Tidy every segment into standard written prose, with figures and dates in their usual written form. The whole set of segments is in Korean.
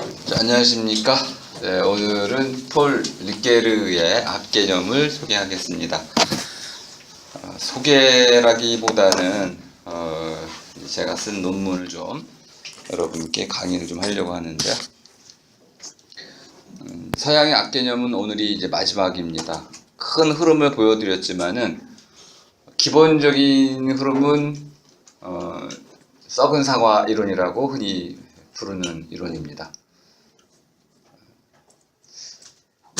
자, 안녕하십니까. 네, 오늘은 폴 리게르의 악개념을 소개하겠습니다. 소개라기보다는 제가 쓴 논문을 좀 여러분께 강의를 좀 하려고 하는데요. 서양의 악개념은 오늘이 이제 마지막입니다. 큰 흐름을 보여드렸지만은 기본적인 흐름은 썩은 사과 이론이라고 흔히 부르는 이론입니다.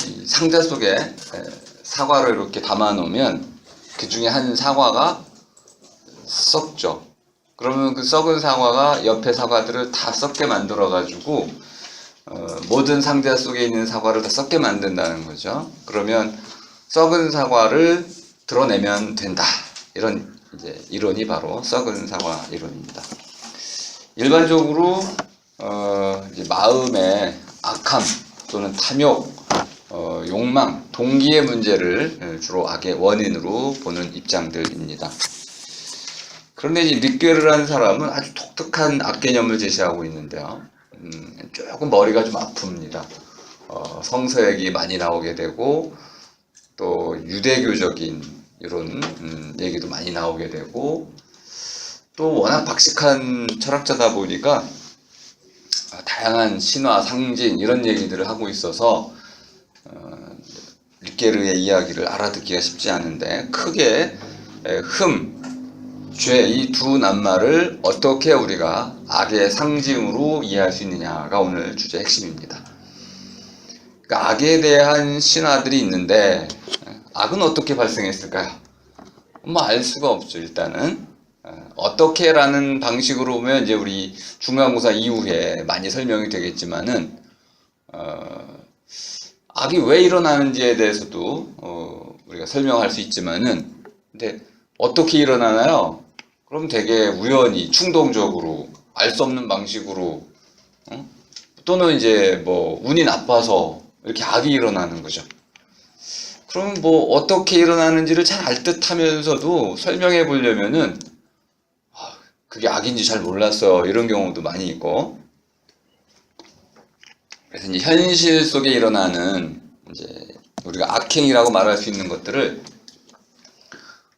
이 상자 속에 사과를 이렇게 담아 놓으면 그 중에 한 사과가 썩죠. 그러면 그 썩은 사과가 옆에 사과들을 다 썩게 만들어 가지고 모든 상자 속에 있는 사과를 다 썩게 만든다는 거죠. 그러면 썩은 사과를 드러내면 된다. 이런 이제 이론이 바로 썩은 사과 이론입니다. 일반적으로 이제 마음의 악함 또는 탐욕, 욕망, 동기의 문제를 주로 악의 원인으로 보는 입장들입니다. 그런데 이 리게르라는 사람은 아주 독특한 악개념을 제시하고 있는데요. 조금 머리가 좀 아픕니다. 성서얘기 많이 나오게 되고 또 유대교적인 이런 얘기도 많이 나오게 되고 또 워낙 박식한 철학자다 보니까 다양한 신화, 상징 이런 얘기들을 하고 있어서 리게르의 이야기를 알아듣기가 쉽지 않은데 크게 죄 이 두 낱말을 어떻게 우리가 악의 상징으로 이해할 수 있느냐가 오늘 주제 핵심입니다. 그러니까 악에 대한 신화들이 있는데 악은 어떻게 발생했을까요? 뭐 알 수가 없죠. 일단은 어떻게라는 방식으로 보면 이제 우리 중간고사 이후에 많이 설명이 되겠지만은 악이 왜 일어나는지에 대해서도 우리가 설명할 수 있지만은 근데 어떻게 일어나나요? 그럼 되게 우연히 충동적으로 알 수 없는 방식으로 또는 이제 뭐 운이 나빠서 이렇게 악이 일어나는 거죠. 그럼 뭐 어떻게 일어나는지를 잘 알 듯하면서도 설명해 보려면은 그게 악인지 잘 몰랐어요. 이런 경우도 많이 있고. 그래서 이제 현실 속에 일어나는 이제 우리가 악행이라고 말할 수 있는 것들을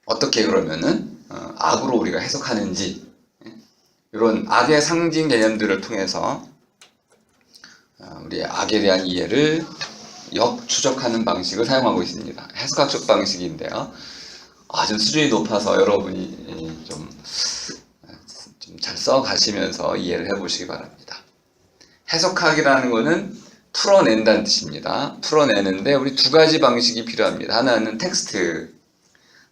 어떻게 그러면은 악으로 우리가 해석하는지 이런 악의 상징 개념들을 통해서 우리의 악에 대한 이해를 역추적하는 방식을 사용하고 있습니다. 해석학적 방식인데요. 아주 수준이 높아서 여러분이 좀 잘 써가시면서 이해를 해보시기 바랍니다. 해석학이라는 것은 풀어낸다는 뜻입니다. 풀어내는데 우리 두 가지 방식이 필요합니다. 하나는 텍스트.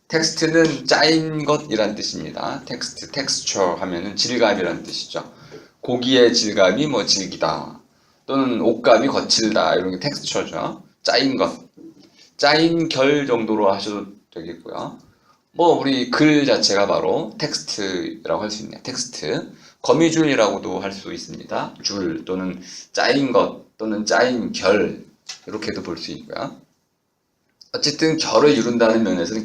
텍스트는 짜인 것이란 뜻입니다. 텍스트, 텍스처 하면은 질감이란 뜻이죠. 고기의 질감이 뭐 질기다. 또는 옷감이 거칠다. 이런 게 텍스처죠. 짜인 것. 짜인 결 정도로 하셔도 되겠고요. 뭐 우리 글 자체가 바로 텍스트라고 할 수 있네요. 텍스트. 거미줄이라고도 할 수 있습니다. 줄 또는 짜인 것 또는 짜인 결 이렇게도 볼 수 있고요. 어쨌든 결을 이룬다는 면에서는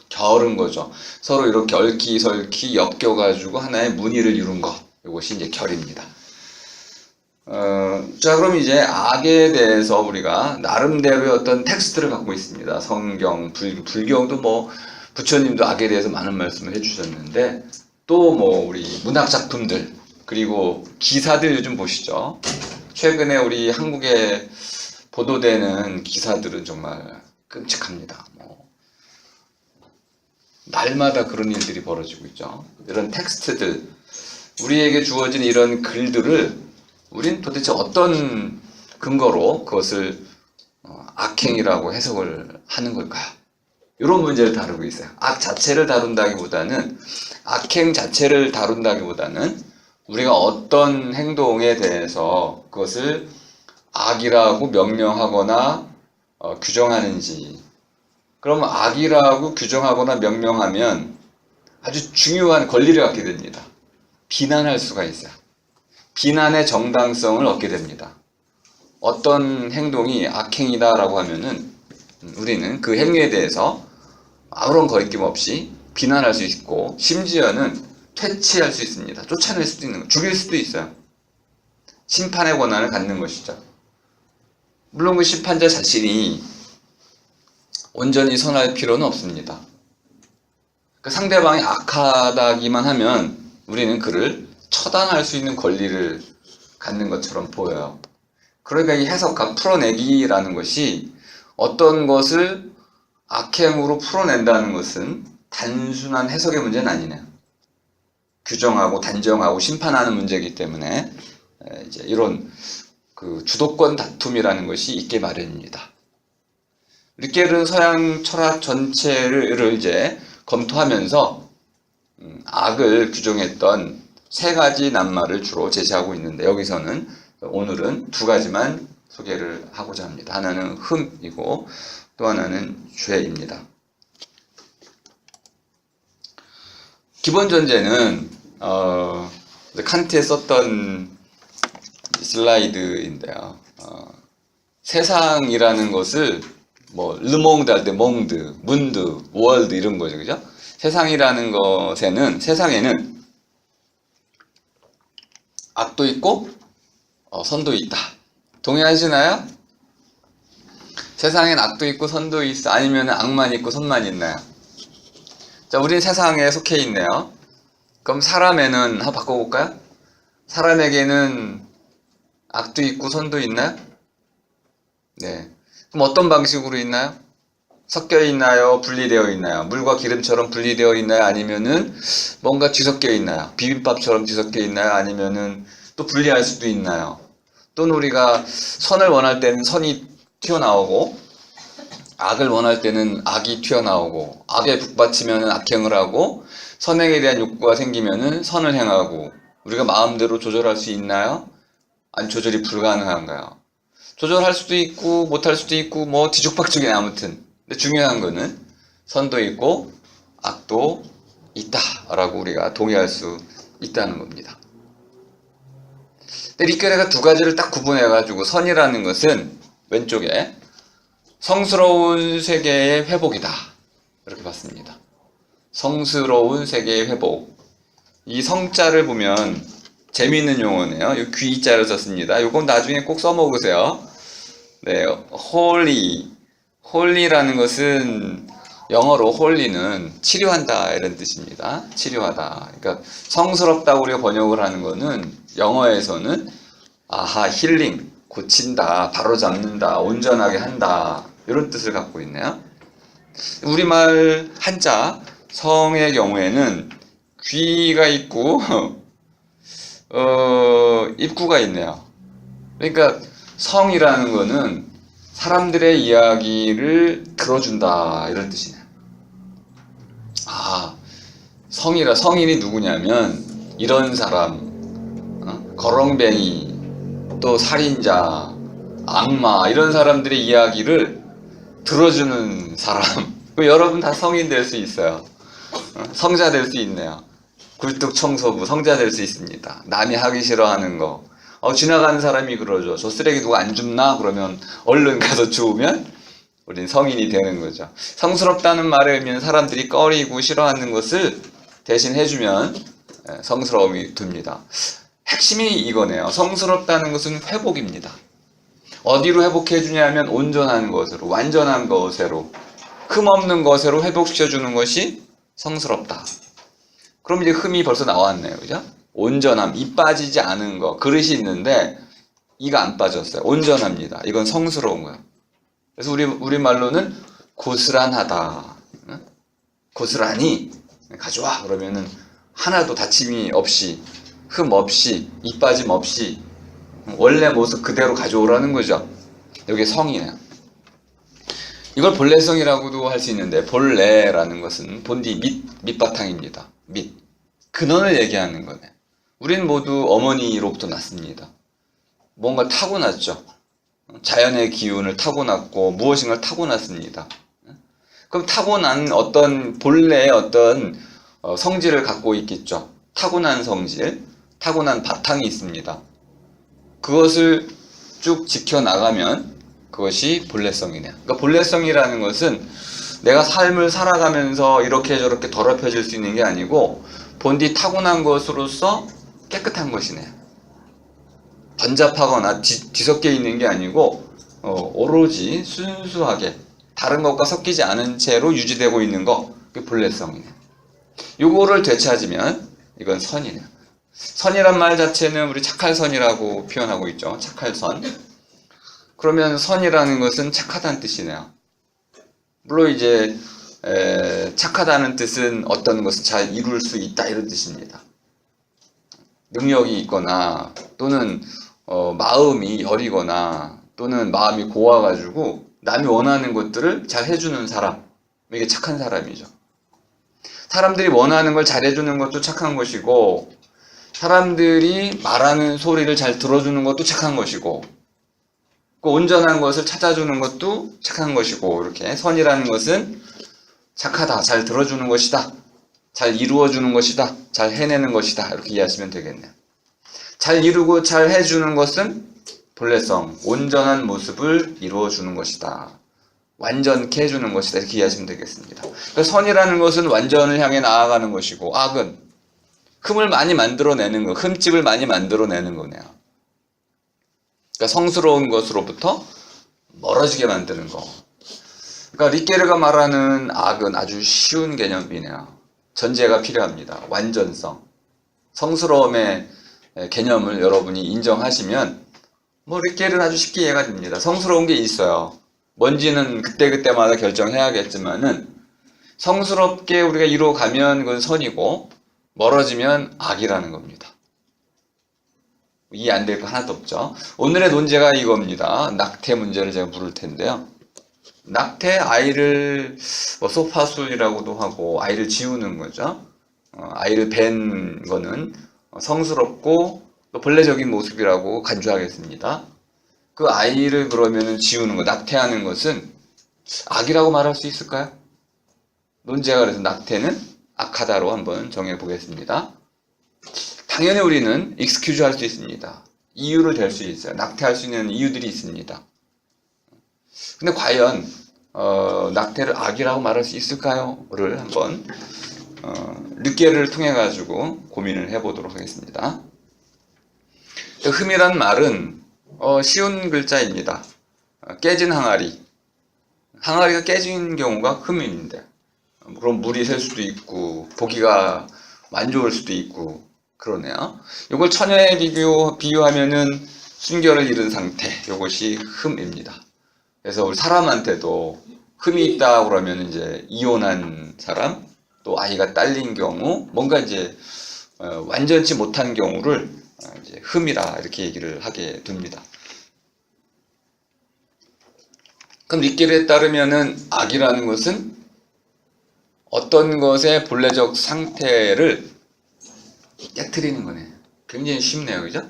결은 거죠. 서로 이렇게 얽히설키 엮여가지고 하나의 무늬를 이룬 것. 이것이 이제 결입니다. 자, 그럼 이제 악에 대해서 우리가 나름대로의 어떤 텍스트를 갖고 있습니다. 성경, 불경도 뭐 부처님도 악에 대해서 많은 말씀을 해주셨는데 또 뭐 우리 문학 작품들 그리고 기사들 요즘 보시죠. 최근에 우리 한국에 보도되는 기사들은 정말 끔찍합니다. 날마다 그런 일들이 벌어지고 있죠. 이런 텍스트들, 우리에게 주어진 이런 글들을 우린 도대체 어떤 근거로 그것을 악행이라고 해석을 하는 걸까요? 이런 문제를 다루고 있어요. 악 자체를 다룬다기보다는 악행 자체를 다룬다기보다는 우리가 어떤 행동에 대해서 그것을 악이라고 명명하거나 규정하는지. 그럼 악이라고 규정하거나 명명하면 아주 중요한 권리를 갖게 됩니다. 비난할 수가 있어요. 비난의 정당성을 얻게 됩니다. 어떤 행동이 악행이다라고 하면은 우리는 그 행위에 대해서 아무런 거리낌 없이 비난할 수 있고 심지어는 퇴치할 수 있습니다. 쫓아낼 수도 있는 거, 죽일 수도 있어요. 심판의 권한을 갖는 것이죠. 물론 그 심판자 자신이 온전히 선할 필요는 없습니다. 그 상대방이 악하다기만 하면 우리는 그를 처단할 수 있는 권리를 갖는 것처럼 보여요. 그러니까 이 해석과 풀어내기라는 것이 어떤 것을 악행으로 풀어낸다는 것은 단순한 해석의 문제는 아니네요. 규정하고 단정하고 심판하는 문제이기 때문에 이제 이런 그 주도권 다툼이라는 것이 있게 마련입니다. 릭겔은 서양 철학 전체를 이제 검토하면서 악을 규정했던 세 가지 낱말을 주로 제시하고 있는데 여기서는 오늘은 두 가지만 소개를 하고자 합니다. 하나는 흠이고 또 하나는 죄입니다. 기본 전제는 칸트에 썼던 슬라이드인데요. 세상이라는 것을 뭐 르몽드 할 때 몽드, 문드, 월드 이런 거죠, 그죠? 세상이라는 세상에는 악도 있고 선도 있다. 동의하시나요? 세상엔 악도 있고 선도 있어? 아니면 악만 있고 선만 있나요? 자, 우린 세상에 속해 있네요. 그럼 사람에는 한번 바꿔볼까요? 사람에게는 악도 있고 선도 있나요? 네. 그럼 어떤 방식으로 있나요? 섞여 있나요? 분리되어 있나요? 물과 기름처럼 분리되어 있나요? 아니면은 뭔가 뒤섞여 있나요? 비빔밥처럼 뒤섞여 있나요? 아니면은 또 분리할 수도 있나요? 또는 우리가 선을 원할 때는 선이 튀어나오고 악을 원할 때는 악이 튀어나오고 악에 북받치면 악행을 하고 선행에 대한 욕구가 생기면 선을 행하고 우리가 마음대로 조절할 수 있나요? 아니 조절이 불가능한가요? 조절할 수도 있고 못할 수도 있고 뭐 뒤죽박죽이네 아무튼. 근데 중요한 거는 선도 있고 악도 있다라고 우리가 동의할 수 있다는 겁니다. 근데 릭겔레가 두 가지를 딱 구분해가지고 선이라는 것은 왼쪽에 성스러운 세계의 회복이다 이렇게 봤습니다. 성스러운 세계의 회복. 이 성자를 보면 재미있는 용어네요. 이 귀자를 썼습니다. 이건 나중에 꼭 써먹으세요. 네, 홀리라는 것은 영어로 홀리는 치료한다 이런 뜻입니다. 치료하다. 그러니까 성스럽다고 우리가 번역을 하는 거는 영어에서는 힐링, 고친다, 바로잡는다, 온전하게 한다 이런 뜻을 갖고 있네요. 우리말 한자 성의 경우에는 귀가 있고 입구가 있네요. 그러니까 성이라는 거는 사람들의 이야기를 들어준다 이런 뜻이네요. 성인이 누구냐면 이런 사람, 거렁뱅이, 또 살인자, 악마 이런 사람들의 이야기를 들어주는 사람. 여러분 다 성인 될 수 있어요. 성자 될 수 있네요. 굴뚝 청소부 성자 될 수 있습니다. 남이 하기 싫어하는 거 지나가는 사람이 그러죠. 저 쓰레기 누가 안 줍나? 그러면 얼른 가서 주우면 우린 성인이 되는 거죠. 성스럽다는 말의 의미는 사람들이 꺼리고 싫어하는 것을 대신 해주면 성스러움이 듭니다. 핵심이 이거네요. 성스럽다는 것은 회복입니다. 어디로 회복해 주냐면 온전한 것으로, 완전한 것으로, 흠없는 것으로 회복시켜 주는 것이 성스럽다. 그럼 이제 흠이 벌써 나왔네요. 그죠? 온전함, 이 빠지지 않은 거. 그릇이 있는데 이가 안 빠졌어요. 온전합니다. 이건 성스러운 거예요. 그래서 우리 말로는 고스란하다. 고스란히 가져와. 그러면은 하나도 다침이 없이, 흠 없이, 이 빠짐 없이 원래 모습 그대로 가져오라는 거죠. 여기 성이에요. 이걸 본래성이라고도 할 수 있는데 본래라는 것은 본디 밑바탕입니다. 밑. 근원을 얘기하는 거네. 우린 모두 어머니로부터 났습니다. 뭔가 타고났죠. 자연의 기운을 타고났고 무엇인가를 타고났습니다. 그럼 타고난 어떤 본래의 어떤 성질을 갖고 있겠죠. 타고난 성질, 타고난 바탕이 있습니다. 그것을 쭉 지켜나가면 그것이 본래성이네요. 그러니까 본래성이라는 것은 내가 삶을 살아가면서 이렇게 저렇게 더럽혀질 수 있는 게 아니고 본디 타고난 것으로서 깨끗한 것이네요. 번잡하거나 뒤섞여 있는 게 아니고 오로지 순수하게 다른 것과 섞이지 않은 채로 유지되고 있는 거, 그게 본래성이네. 요거를 되찾으면 이건 선이네요. 선이란 말 자체는 우리 착할선이라고 표현하고 있죠. 착할선. 그러면 선이라는 것은 착하다는 뜻이네요. 물론 이제 착하다는 뜻은 어떤 것을 잘 이룰 수 있다 이런 뜻입니다. 능력이 있거나 또는 마음이 여리거나 또는 마음이 고와가지고 남이 원하는 것들을 잘 해주는 사람, 이게 착한 사람이죠. 사람들이 원하는 걸 잘해주는 것도 착한 것이고, 사람들이 말하는 소리를 잘 들어주는 것도 착한 것이고, 그 온전한 것을 찾아주는 것도 착한 것이고, 이렇게 선이라는 것은 착하다, 잘 들어주는 것이다, 잘 이루어주는 것이다, 잘 해내는 것이다, 이렇게 이해하시면 되겠네요. 잘 이루고 잘 해주는 것은 본래성, 온전한 모습을 이루어주는 것이다, 완전케 해주는 것이다, 이렇게 이해하시면 되겠습니다. 그래서 선이라는 것은 완전을 향해 나아가는 것이고, 악은 흠을 많이 만들어내는 거, 흠집을 많이 만들어내는 거네요. 그러니까 성스러운 것으로부터 멀어지게 만드는 거. 그러니까 리케르가 말하는 악은 아주 쉬운 개념이네요. 전제가 필요합니다. 완전성. 성스러움의 개념을 여러분이 인정하시면 리케르는 아주 쉽게 이해가 됩니다. 성스러운 게 있어요. 뭔지는 그때그때마다 결정해야겠지만은 성스럽게 우리가 이루어가면 그건 선이고 멀어지면 악이라는 겁니다. 이해 안 될 거 하나도 없죠. 오늘의 논제가 이겁니다. 낙태 문제를 제가 물을 텐데요. 낙태, 아이를 소파술이라고도 하고 아이를 지우는 거죠. 아이를 벤 거는 성스럽고 또 본래적인 모습이라고 간주하겠습니다. 그 아이를 그러면 지우는 거, 낙태하는 것은 악이라고 말할 수 있을까요? 논제가 그래서 낙태는 악하다로 한번 정해 보겠습니다. 당연히 우리는 excuse 할 수 있습니다. 이유를 댈 수 있어요. 낙태할 수 있는 이유들이 있습니다. 근데 과연 낙태를 악이라고 말할 수 있을까요? 를 한번 르케르를 통해 가지고 고민을 해보도록 하겠습니다. 흠이란 말은 쉬운 글자입니다. 깨진 항아리. 항아리가 깨진 경우가 흠인데, 그럼 물이 셀 수도 있고 보기가 안 좋을 수도 있고 그러네요. 이걸 천연에 비유하면은 순결을 잃은 상태, 이것이 흠입니다. 그래서 우리 사람한테도 흠이 있다 그러면 이제 이혼한 사람, 또 아이가 딸린 경우, 뭔가 이제 완전치 못한 경우를 이제 흠이라 이렇게 얘기를 하게 됩니다. 그럼 리케르에 따르면은 악이라는 것은 어떤 것의 본래적 상태를 깨트리는 거네요. 굉장히 쉽네요, 그죠?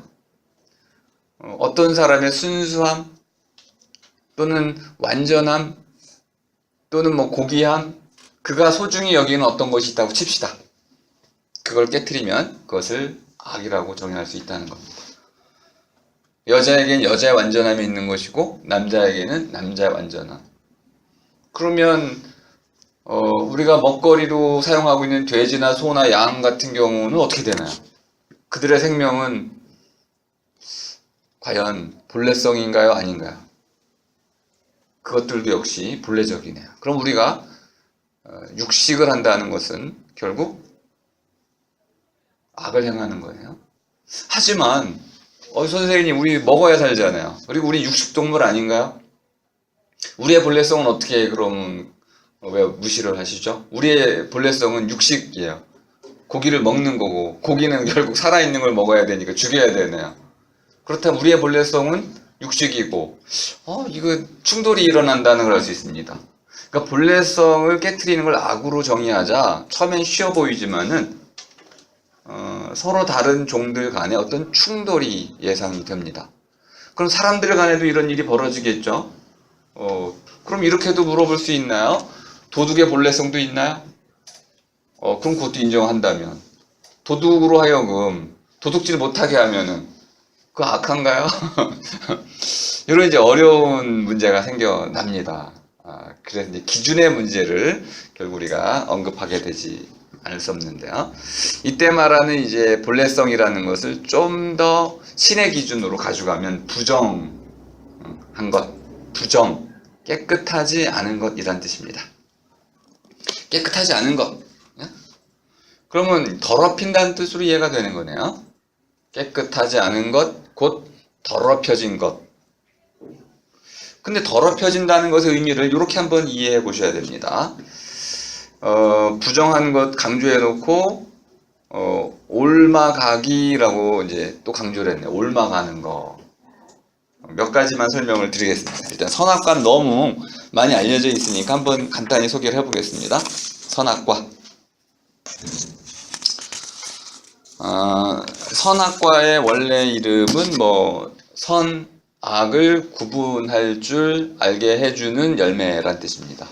어떤 사람의 순수함 또는 완전함 또는 고귀함, 그가 소중히 여기는 어떤 것이 있다고 칩시다. 그걸 깨트리면 그것을 악이라고 정의할 수 있다는 겁니다. 여자에게는 여자의 완전함이 있는 것이고 남자에게는 남자의 완전함. 그러면 우리가 먹거리로 사용하고 있는 돼지나 소나 양 같은 경우는 어떻게 되나요? 그들의 생명은 과연 본래성인가요? 아닌가요? 그것들도 역시 본래적이네요. 그럼 우리가 육식을 한다는 것은 결국 악을 행하는 거예요. 하지만 선생님, 우리 먹어야 살잖아요. 그리고 우리 육식동물 아닌가요? 우리의 본래성은 어떻게 그럼 왜 무시를 하시죠? 우리의 본래성은 육식이에요. 고기를 먹는 거고, 고기는 결국 살아있는 걸 먹어야 되니까 죽여야 되네요. 그렇다면 우리의 본래성은 육식이고, 이거 충돌이 일어난다는 걸 알 수 있습니다. 그러니까 본래성을 깨트리는 걸 악으로 정의하자 처음엔 쉬워 보이지만은 서로 다른 종들 간에 어떤 충돌이 예상이 됩니다. 그럼 사람들 간에도 이런 일이 벌어지겠죠? 그럼 이렇게도 물어볼 수 있나요? 도둑의 본래성도 있나요? 그럼 그것도 인정한다면, 도둑으로 하여금 도둑질 못하게 하면은 그거 악한가요? 이런 이제 어려운 문제가 생겨납니다. 그래서 이제 기준의 문제를 결국 우리가 언급하게 되지 안 수 없는데요. 이때 말하는 이제 본래성이라는 것을 좀 더 신의 기준으로 가져가면 부정한 것, 부정, 깨끗하지 않은 것이란 뜻입니다. 깨끗하지 않은 것. 그러면 더럽힌다는 뜻으로 이해가 되는 거네요. 깨끗하지 않은 것, 곧 더럽혀진 것. 근데 더럽혀진다는 것의 의미를 이렇게 한번 이해해 보셔야 됩니다. 부정한 것 강조해 놓고 옮아가기라고 이제 또 강조를 했네요. 옮아가는 거. 몇 가지만 설명을 드리겠습니다. 일단 선악과는 너무 많이 알려져 있으니까 한번 간단히 소개를 해보겠습니다. 선악과. 선악과의 원래 이름은 뭐 선악을 구분할 줄 알게 해주는 열매란 뜻입니다.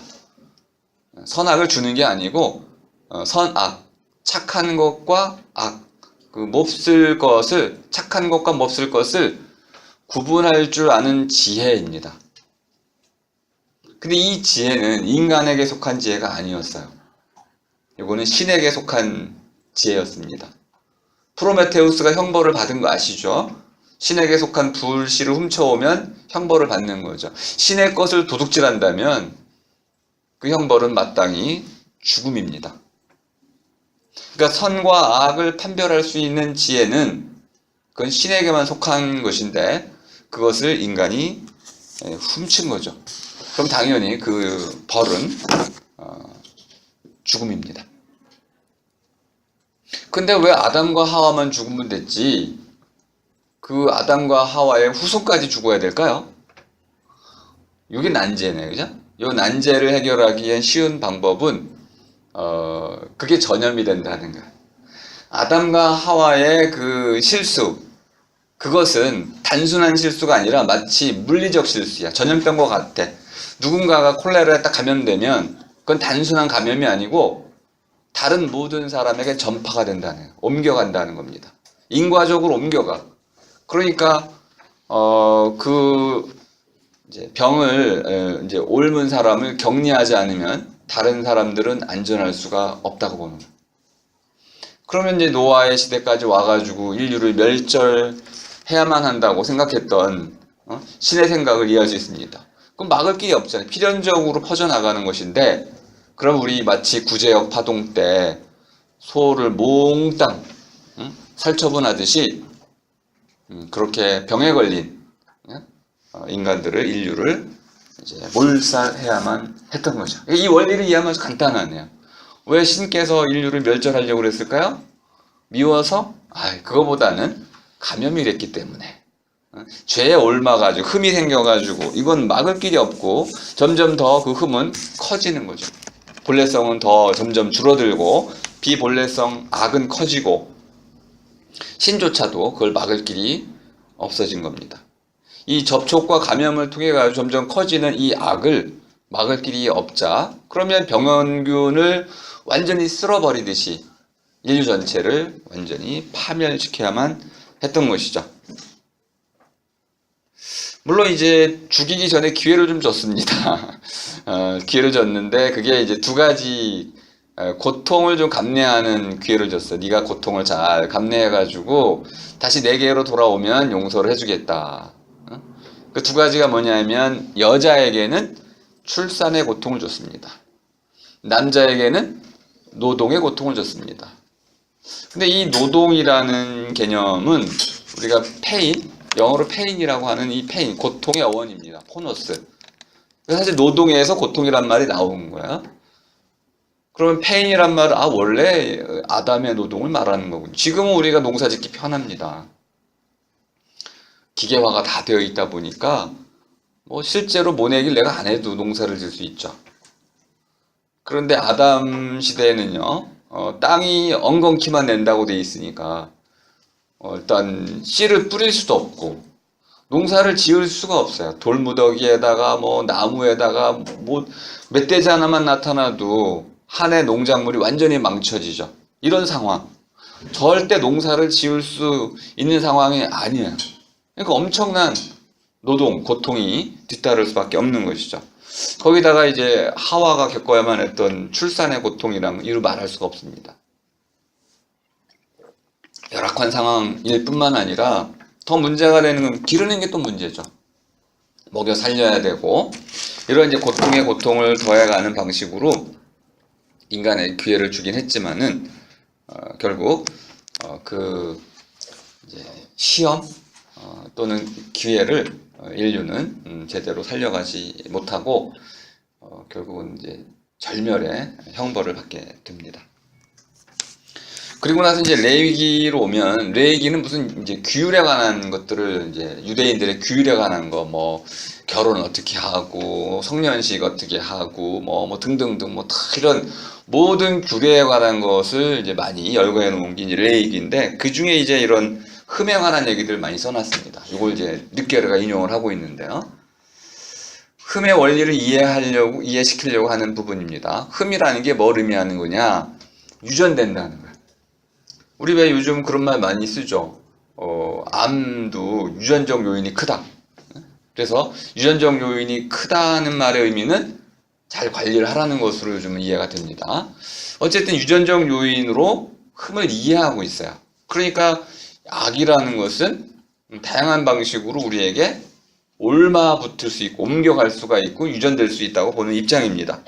선악을 주는 게 아니고 선악, 착한 것과 악, 그 몹쓸 것을, 착한 것과 몹쓸 것을 구분할 줄 아는 지혜입니다. 근데 이 지혜는 인간에게 속한 지혜가 아니었어요. 이거는 신에게 속한 지혜였습니다. 프로메테우스가 형벌을 받은 거 아시죠? 신에게 속한 불씨를 훔쳐오면 형벌을 받는 거죠. 신의 것을 도둑질한다면 그 형벌은 마땅히 죽음입니다. 그러니까 선과 악을 판별할 수 있는 지혜는 그건 신에게만 속한 것인데 그것을 인간이 훔친 거죠. 그럼 당연히 그 벌은 죽음입니다. 근데 왜 아담과 하와만 죽으면 됐지 그 아담과 하와의 후손까지 죽어야 될까요? 이게 난제네, 그죠? 이 난제를 해결하기엔 쉬운 방법은 그게 전염이 된다는 거예요. 아담과 하와의 그 실수, 그것은 단순한 실수가 아니라 마치 물리적 실수야. 전염병과 같아. 누군가가 콜레라에 딱 감염되면 그건 단순한 감염이 아니고 다른 모든 사람에게 전파가 된다는 거예요. 옮겨간다는 겁니다. 인과적으로 옮겨가. 그러니까 그 이제 병을 이제 옮은 사람을 격리하지 않으면 다른 사람들은 안전할 수가 없다고 보는 거예요. 그러면 이제 노아의 시대까지 와가지고 인류를 멸절해야만 한다고 생각했던 신의 생각을 이해할 수 있습니다. 그럼 막을 길이 없잖아요. 필연적으로 퍼져나가는 것인데 그럼 우리 마치 구제역 파동 때 소를 몽땅 살처분하듯이 그렇게 병에 걸린 인간들을, 인류를 이제 몰살해야만 했던 거죠. 이 원리를 이해하면 아주 간단하네요. 왜 신께서 인류를 멸절하려고 그랬을까요? 미워서? 그거보다는 감염이 됐기 때문에. 죄에 옮아가지고 흠이 생겨가지고 이건 막을 길이 없고 점점 더 그 흠은 커지는 거죠. 본래성은 더 점점 줄어들고 비본래성 악은 커지고 신조차도 그걸 막을 길이 없어진 겁니다. 이 접촉과 감염을 통해 가지고 점점 커지는 이 악을 막을 길이 없자 그러면 병원균을 완전히 쓸어버리듯이 인류 전체를 완전히 파멸시켜야만 했던 것이죠. 물론 이제 죽이기 전에 기회를 좀 줬습니다. 기회를 줬는데 그게 이제 두 가지 고통을 좀 감내하는 기회를 줬어. 네가 고통을 잘 감내해가지고 다시 내게로 돌아오면 용서를 해주겠다. 그 두 가지가 뭐냐면 여자에게는 출산의 고통을 줬습니다. 남자에게는 노동의 고통을 줬습니다. 근데 이 노동이라는 개념은 우리가 페인, 영어로 페인이라고 하는 이 페인, 고통의 어원입니다. 포노스. 사실 노동에서 고통이란 말이 나온 거야. 그러면 페인이란 말은 원래 아담의 노동을 말하는 거군요. 지금은 우리가 농사 짓기 편합니다. 기계화가 다 되어 있다 보니까 뭐 실제로 모내기를 내가 안 해도 농사를 질 수 있죠. 그런데 아담 시대에는요, 땅이 엉겅퀴만 낸다고 돼 있으니까 일단 씨를 뿌릴 수도 없고 농사를 지을 수가 없어요. 돌무더기에다가 뭐 나무에다가 뭐 멧돼지 하나만 나타나도 한 해 농작물이 완전히 망쳐지죠. 이런 상황. 절대 농사를 지을 수 있는 상황이 아니에요. 그러니까 엄청난 노동, 고통이 뒤따를 수밖에 없는 것이죠. 거기다가 이제 하와가 겪어야만 했던 출산의 고통이랑 이루 말할 수가 없습니다. 열악한 상황일 뿐만 아니라 더 문제가 되는 건 기르는 게 또 문제죠. 먹여 살려야 되고, 이런 이제 고통에 고통을 더해가는 방식으로 인간의 기회를 주긴 했지만은 결국 그 이제 시험 또는 기회를 인류는 제대로 살려가지 못하고 결국은 이제 절멸의 형벌을 받게 됩니다. 그리고 나서 이제 레위기로 오면, 레위기는 무슨 이제 규율에 관한 것들을, 이제 유대인들의 규율에 관한 거, 뭐 결혼 어떻게 하고 성년식 어떻게 하고 뭐 등등등 뭐 다 이런 모든 규례에 관한 것을 이제 많이 열거해 놓은 게 이제 레위기인데, 그 중에 이제 이런 흠에 관한 얘기들 많이 써놨습니다. 이걸 이제 르케르가 인용을 하고 있는데요. 흠의 원리를 이해시키려고 하는 부분입니다. 흠이라는 게 뭘 의미하는 거냐? 유전된다는 거야. 우리 왜 요즘 그런 말 많이 쓰죠? 암도 유전적 요인이 크다. 그래서 유전적 요인이 크다는 말의 의미는 잘 관리를 하라는 것으로 요즘은 이해가 됩니다. 어쨌든 유전적 요인으로 흠을 이해하고 있어요. 그러니까 악이라는 것은 다양한 방식으로 우리에게 옮아붙을 수 있고 옮겨갈 수가 있고 유전될 수 있다고 보는 입장입니다.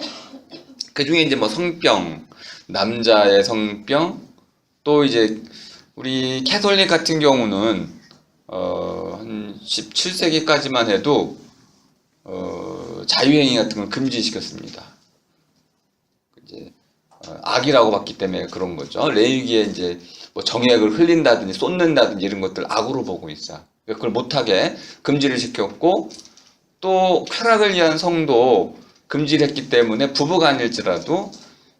그 중에 이제 뭐 성병, 남자의 성병, 또 이제 우리 캐톨릭 같은 경우는 한 17세기까지만 해도 자유행위 같은 걸 금지시켰습니다. 이제 악이라고 봤기 때문에 그런 거죠. 레위기에 이제 뭐 정액을 흘린다든지 쏟는다든지 이런 것들 악으로 보고 있어요. 그걸 못하게 금지를 시켰고, 또 쾌락을 위한 성도 금지를 했기 때문에 부부간일지라도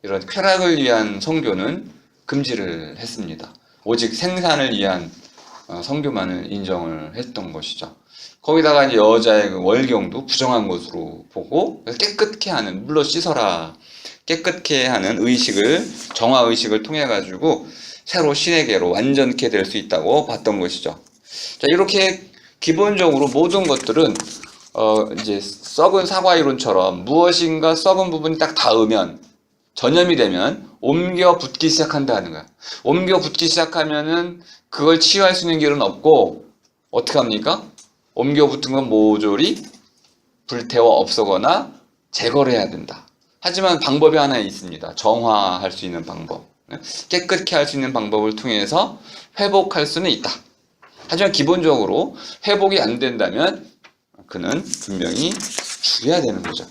이런 쾌락을 위한 성교는 금지를 했습니다. 오직 생산을 위한 성교만을 인정을 했던 것이죠. 거기다가 이제 여자의 그 월경도 부정한 것으로 보고, 깨끗게 하는, 물로 씻어라, 깨끗게 하는 의식을, 정화의식을 통해 가지고 새로 신에게로 완전케 될 수 있다고 봤던 것이죠. 자, 이렇게 기본적으로 모든 것들은 이제 썩은 사과 이론처럼 무엇인가 썩은 부분이 딱 닿으면, 전염이 되면 옮겨 붙기 시작한다는 거야. 옮겨 붙기 시작하면은 그걸 치유할 수 있는 길은 없고, 어떻게 합니까? 옮겨 붙은 건 모조리 불태워 없애거나 제거를 해야 된다. 하지만 방법이 하나 있습니다. 정화할 수 있는 방법, 깨끗게 할 수 있는 방법을 통해서 회복할 수는 있다. 하지만 기본적으로 회복이 안 된다면 그는 분명히 죽여야 되는 거죠.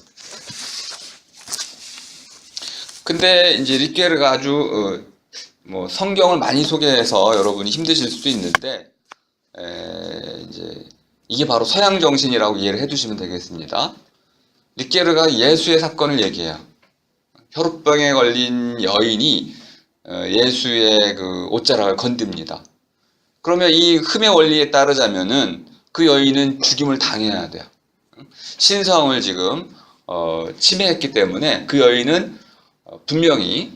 근데 이제 르케르가 아주 뭐 성경을 많이 소개해서 여러분이 힘드실 수도 있는데, 이제 이게 바로 서양 정신이라고 이해를 해두시면 되겠습니다. 르케르가 예수의 사건을 얘기해요. 혈우병에 걸린 여인이 예수의 그 옷자락을 건듭니다. 그러면 이 흠의 원리에 따르자면은 그 여인은 죽임을 당해야 돼요. 신성을 지금 침해했기 때문에 그 여인은 분명히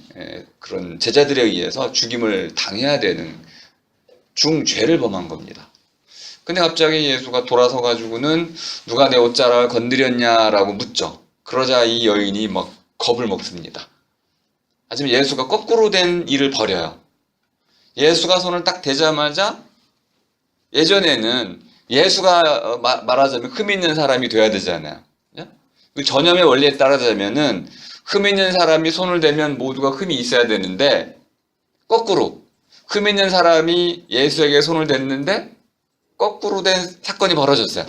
그런 제자들에 의해서 죽임을 당해야 되는 중죄를 범한 겁니다. 근데 갑자기 예수가 돌아서 가지고는 누가 내 옷자락을 건드렸냐라고 묻죠. 그러자 이 여인이 막 겁을 먹습니다. 하지만 예수가 거꾸로 된 일을 벌여요. 예수가 손을 딱 대자마자, 예전에는 예수가 말하자면 흠 있는 사람이 돼야 되잖아요. 그 전염의 원리에 따르자면은 흠 있는 사람이 손을 대면 모두가 흠이 있어야 되는데, 거꾸로 흠 있는 사람이 예수에게 손을 댔는데 거꾸로 된 사건이 벌어졌어요.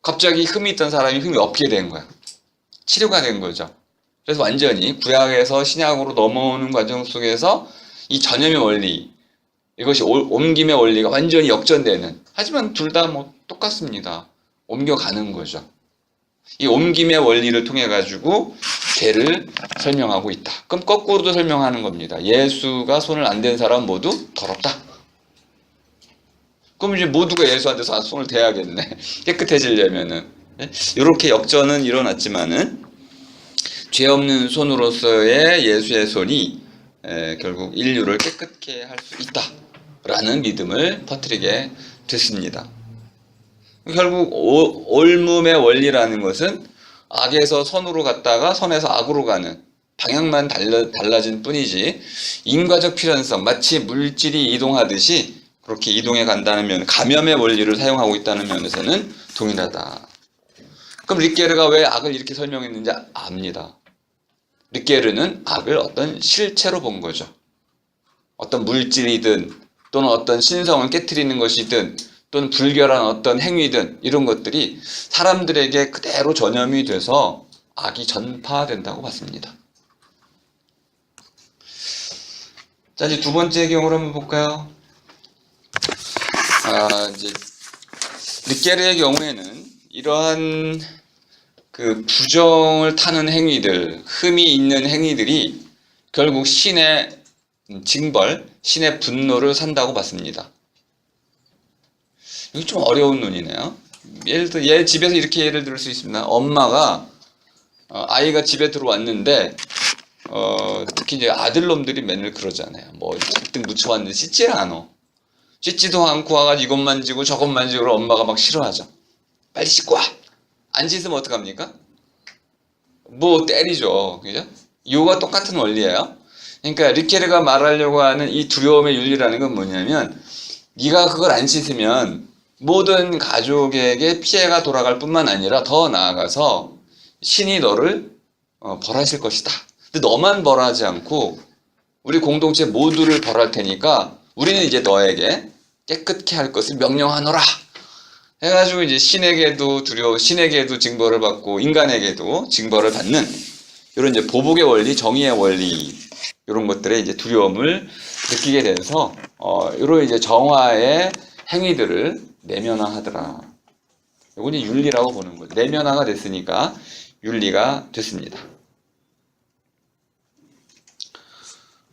갑자기 흠이 있던 사람이 흠이 없게 된 거야. 치료가 된 거죠. 그래서 완전히 구약에서 신약으로 넘어오는 과정 속에서 이 전염의 원리, 이것이 옮김의 원리가 완전히 역전되는, 하지만 둘 다 뭐 똑같습니다. 옮겨가는 거죠. 이 옮김의 원리를 통해 가지고 죄를 설명하고 있다. 그럼 거꾸로도 설명하는 겁니다. 예수가 손을 안 댄 사람 모두 더럽다. 그럼 이제 모두가 예수한테 손을 대야겠네. 깨끗해지려면은. 이렇게 역전은 일어났지만은 죄 없는 손으로서의 예수의 손이 결국 인류를 깨끗게 할 수 있다라는 믿음을 퍼뜨리게 됐습니다. 결국 옮음의 원리라는 것은 악에서 선으로 갔다가 선에서 악으로 가는 방향만 달라진 뿐이지 인과적 필연성, 마치 물질이 이동하듯이 그렇게 이동해 간다는 면, 감염의 원리를 사용하고 있다는 면에서는 동일하다. 그럼 리케르가 왜 악을 이렇게 설명했는지 압니다. 리케르는 악을 어떤 실체로 본 거죠. 어떤 물질이든 또는 어떤 신성을 깨트리는 것이든 또는 불결한 어떤 행위든 이런 것들이 사람들에게 그대로 전염이 돼서 악이 전파된다고 봤습니다. 자, 이제 두 번째 경우를 한번 볼까요? 이제 리케르의 경우에는 이러한 그 부정을 타는 행위들, 흠이 있는 행위들이 결국 신의 징벌, 신의 분노를 산다고 봤습니다. 이거 좀 어려운 논이네요. 예를 들어, 얘 집에서 이렇게 예를 들을 수 있습니다. 엄마가 아이가 집에 들어왔는데 특히 이제 아들놈들이 맨날 그러잖아요. 뭐 잔뜩 묻혀왔는데 씻질 않아. 씻지도 않고 와가지고 이것 만지고 저것 만지고 엄마가 막 싫어하죠. 빨리 씻고 와. 안 씻으면 어떡합니까? 뭐 때리죠. 그죠? 이거가 똑같은 원리예요. 그러니까 리케르가 말하려고 하는 이 두려움의 윤리라는 건 뭐냐면 네가 그걸 안 씻으면 모든 가족에게 피해가 돌아갈 뿐만 아니라 더 나아가서 신이 너를 벌하실 것이다. 근데 너만 벌하지 않고 우리 공동체 모두를 벌할 테니까 우리는 이제 너에게 깨끗게 할 것을 명령하노라. 해가지고 이제 신에게도 신에게도 징벌을 받고 인간에게도 징벌을 받는 이런 이제 보복의 원리, 정의의 원리 이런 것들에 이제 두려움을 느끼게 돼서 이런 이제 정화의 행위들을 내면화하더라. 이건 이제 윤리라고 보는 거죠. 내면화가 됐으니까 윤리가 됐습니다.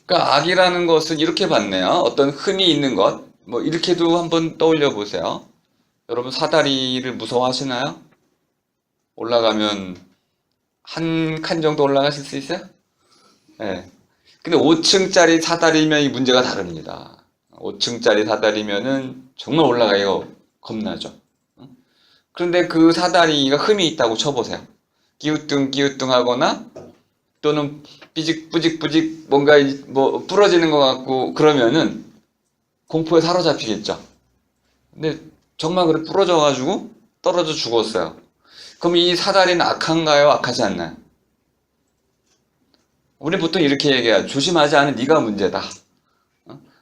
그러니까 악이라는 것은 이렇게 봤네요. 어떤 흠이 있는 것, 뭐 이렇게도 한번 떠올려 보세요. 여러분 사다리를 무서워하시나요? 올라가면 한 칸 정도 올라가실 수 있어요? 네. 근데 5층짜리 사다리면 이 문제가 다릅니다. 5층짜리 사다리면은 정말 올라가기가 겁나죠. 그런데 그 사다리가 흠이 있다고 쳐보세요. 기우뚱 하거나 또는 삐직뿌직 뭔가 뭐 부러지는 것 같고 그러면은 공포에 사로잡히겠죠. 근데 정말 그래 부러져가지고 떨어져 죽었어요. 그럼 이 사다리는 악한가요? 악하지 않나요? 우리 보통 이렇게 얘기해요. 조심하지 않은 네가 문제다.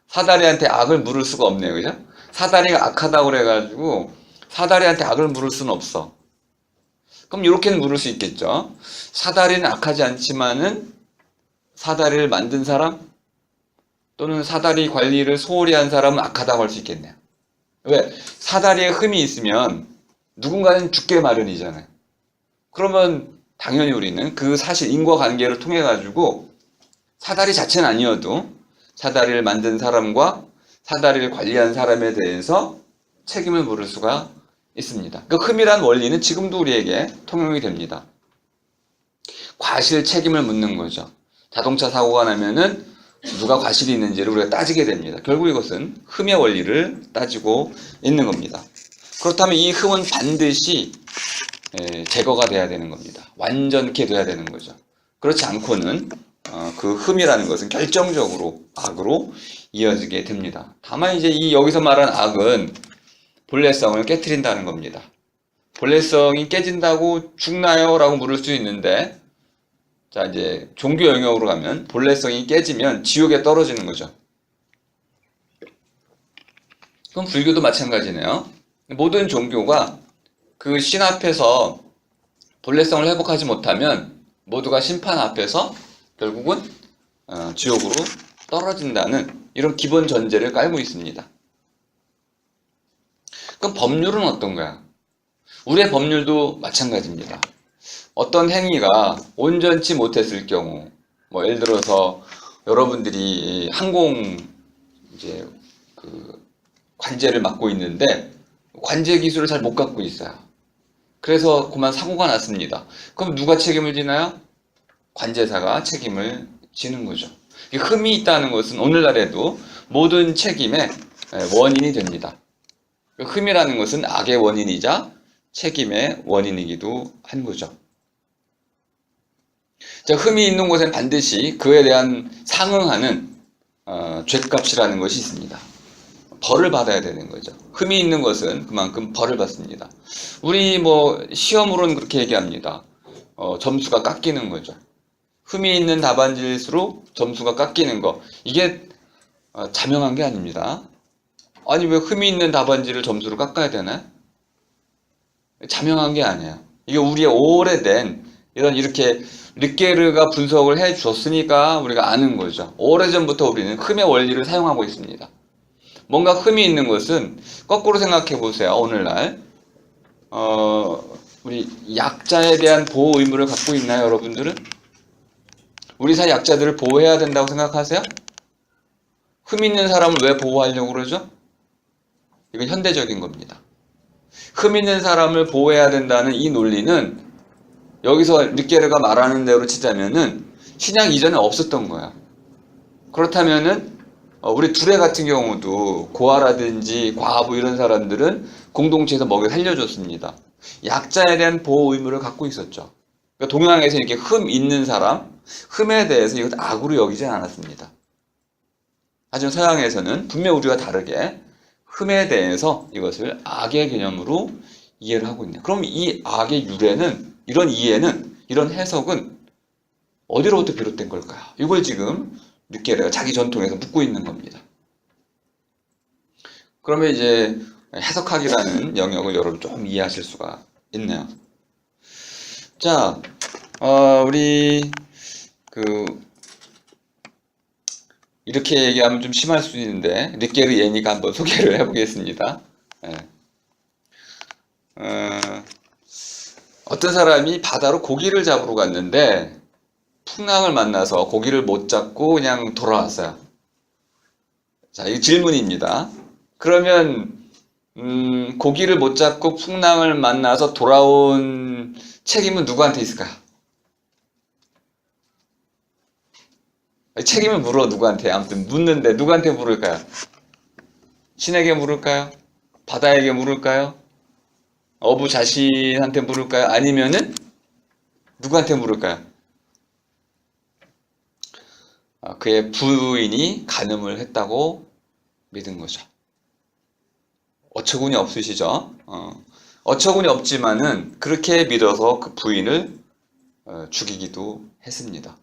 사다리한테 악을 물을 수가 없네요. 그죠? 사다리가 악하다고 그래가지고 사다리한테 악을 물을 수는 없어. 그럼 이렇게는 물을 수 있겠죠. 사다리는 악하지 않지만은 사다리를 만든 사람 또는 사다리 관리를 소홀히 한 사람은 악하다고 할 수 있겠네요. 왜? 사다리에 흠이 있으면 누군가는 죽게 마련이잖아요. 그러면 당연히 우리는 그 사실 인과관계를 통해 가지고 사다리 자체는 아니어도 사다리를 만든 사람과 사다리를 관리한 사람에 대해서 책임을 물을 수가 있습니다. 그 흠이란 원리는 지금도 우리에게 통용이 됩니다. 과실 책임을 묻는 거죠. 자동차 사고가 나면은 누가 과실이 있는지를 우리가 따지게 됩니다. 결국 이것은 흠의 원리를 따지고 있는 겁니다. 그렇다면 이 흠은 반드시 제거가 돼야 되는 겁니다. 완전케 돼야 되는 거죠. 그렇지 않고는 그 흠이라는 것은 결정적으로 악으로 이어지게 됩니다. 다만 이제 이 여기서 말한 악은 본래성을 깨트린다는 겁니다. 본래성이 깨진다고 죽나요? 라고 물을 수 있는데 자 이제 종교 영역으로 가면 본래성이 깨지면 지옥에 떨어지는 거죠. 그럼 불교도 마찬가지네요. 모든 종교가 그 신 앞에서 본래성을 회복하지 못하면 모두가 심판 앞에서 결국은 지옥으로 떨어진다는 이런 기본 전제를 깔고 있습니다. 그럼 법률은 어떤가요? 우리의 법률도 마찬가지입니다. 어떤 행위가 온전치 못했을 경우, 뭐 예를 들어서 여러분들이 항공 이제 그 관제를 맡고 있는데 관제 기술을 잘 못 갖고 있어요. 그래서 그만 사고가 났습니다. 그럼 누가 책임을 지나요? 관제사가 책임을 지는 거죠. 흠이 있다는 것은 오늘날에도 모든 책임의 원인이 됩니다. 흠이라는 것은 악의 원인이자 책임의 원인이기도 한 거죠. 자, 흠이 있는 곳엔 반드시 그에 대한 상응하는 죗값이라는 것이 있습니다. 벌을 받아야 되는 거죠. 흠이 있는 것은 그만큼 벌을 받습니다. 우리 뭐 시험으로는 그렇게 얘기합니다. 점수가 깎이는 거죠. 흠이 있는 답안지일수록 점수가 깎이는 거. 이게 자명한 게 아닙니다. 아니 왜 흠이 있는 답안지를 점수를 깎아야 되나요? 자명한 게 아니에요. 이게 우리의 오래된 이렇게 르게르가 분석을 해 줬으니까 우리가 아는 거죠. 오래전부터 우리는 흠의 원리를 사용하고 있습니다. 뭔가 흠이 있는 것은 거꾸로 생각해 보세요. 오늘날 우리 약자에 대한 보호 의무를 갖고 있나요, 여러분들은? 우리 사회 약자들을 보호해야 된다고 생각하세요? 흠 있는 사람을 왜 보호하려고 그러죠? 이건 현대적인 겁니다. 흠 있는 사람을 보호해야 된다는 이 논리는 여기서 르게르가 말하는 대로 치자면은 신약 이전에 없었던 거야. 그렇다면은 우리 두레 같은 경우도 고아라든지 과부 이런 사람들은 공동체에서 먹여 살려줬습니다. 약자에 대한 보호 의무를 갖고 있었죠. 그러니까 동양에서 이렇게 흠 있는 사람, 흠에 대해서 이것 악으로 여기지 않았습니다. 하지만 서양에서는 분명 우리와 다르게 흠에 대해서 이것을 악의 개념으로 이해를 하고 있네요. 그럼 이 악의 유래는, 이런 이해는, 이런 해석은 어디로부터 비롯된 걸까요? 이걸 지금 르게르가 자기 전통에서 묻고 있는 겁니다. 그러면 이제 해석학이라는 영역을 여러분 좀 이해하실 수가 있네요. 자, 우리 이렇게 얘기하면 좀 심할 수 있는데 르게르 예니가 한번 소개를 해보겠습니다. 어떤 사람이 바다로 고기를 잡으러 갔는데 풍랑을 만나서 고기를 못 잡고 그냥 돌아왔어요. 자, 이 질문입니다. 그러면 고기를 못 잡고 풍랑을 만나서 돌아온 책임은 누구한테 있을까요? 책임을 물어 누구한테? 아무튼 묻는데 누구한테 물을까요? 신에게 물을까요? 바다에게 물을까요? 어부 자신한테 물을까요? 아니면은 누구한테 물을까요? 그의 부인이 간음을 했다고 믿은 거죠. 어처구니 없으시죠? 어처구니 없지만은 그렇게 믿어서 그 부인을 죽이기도 했습니다.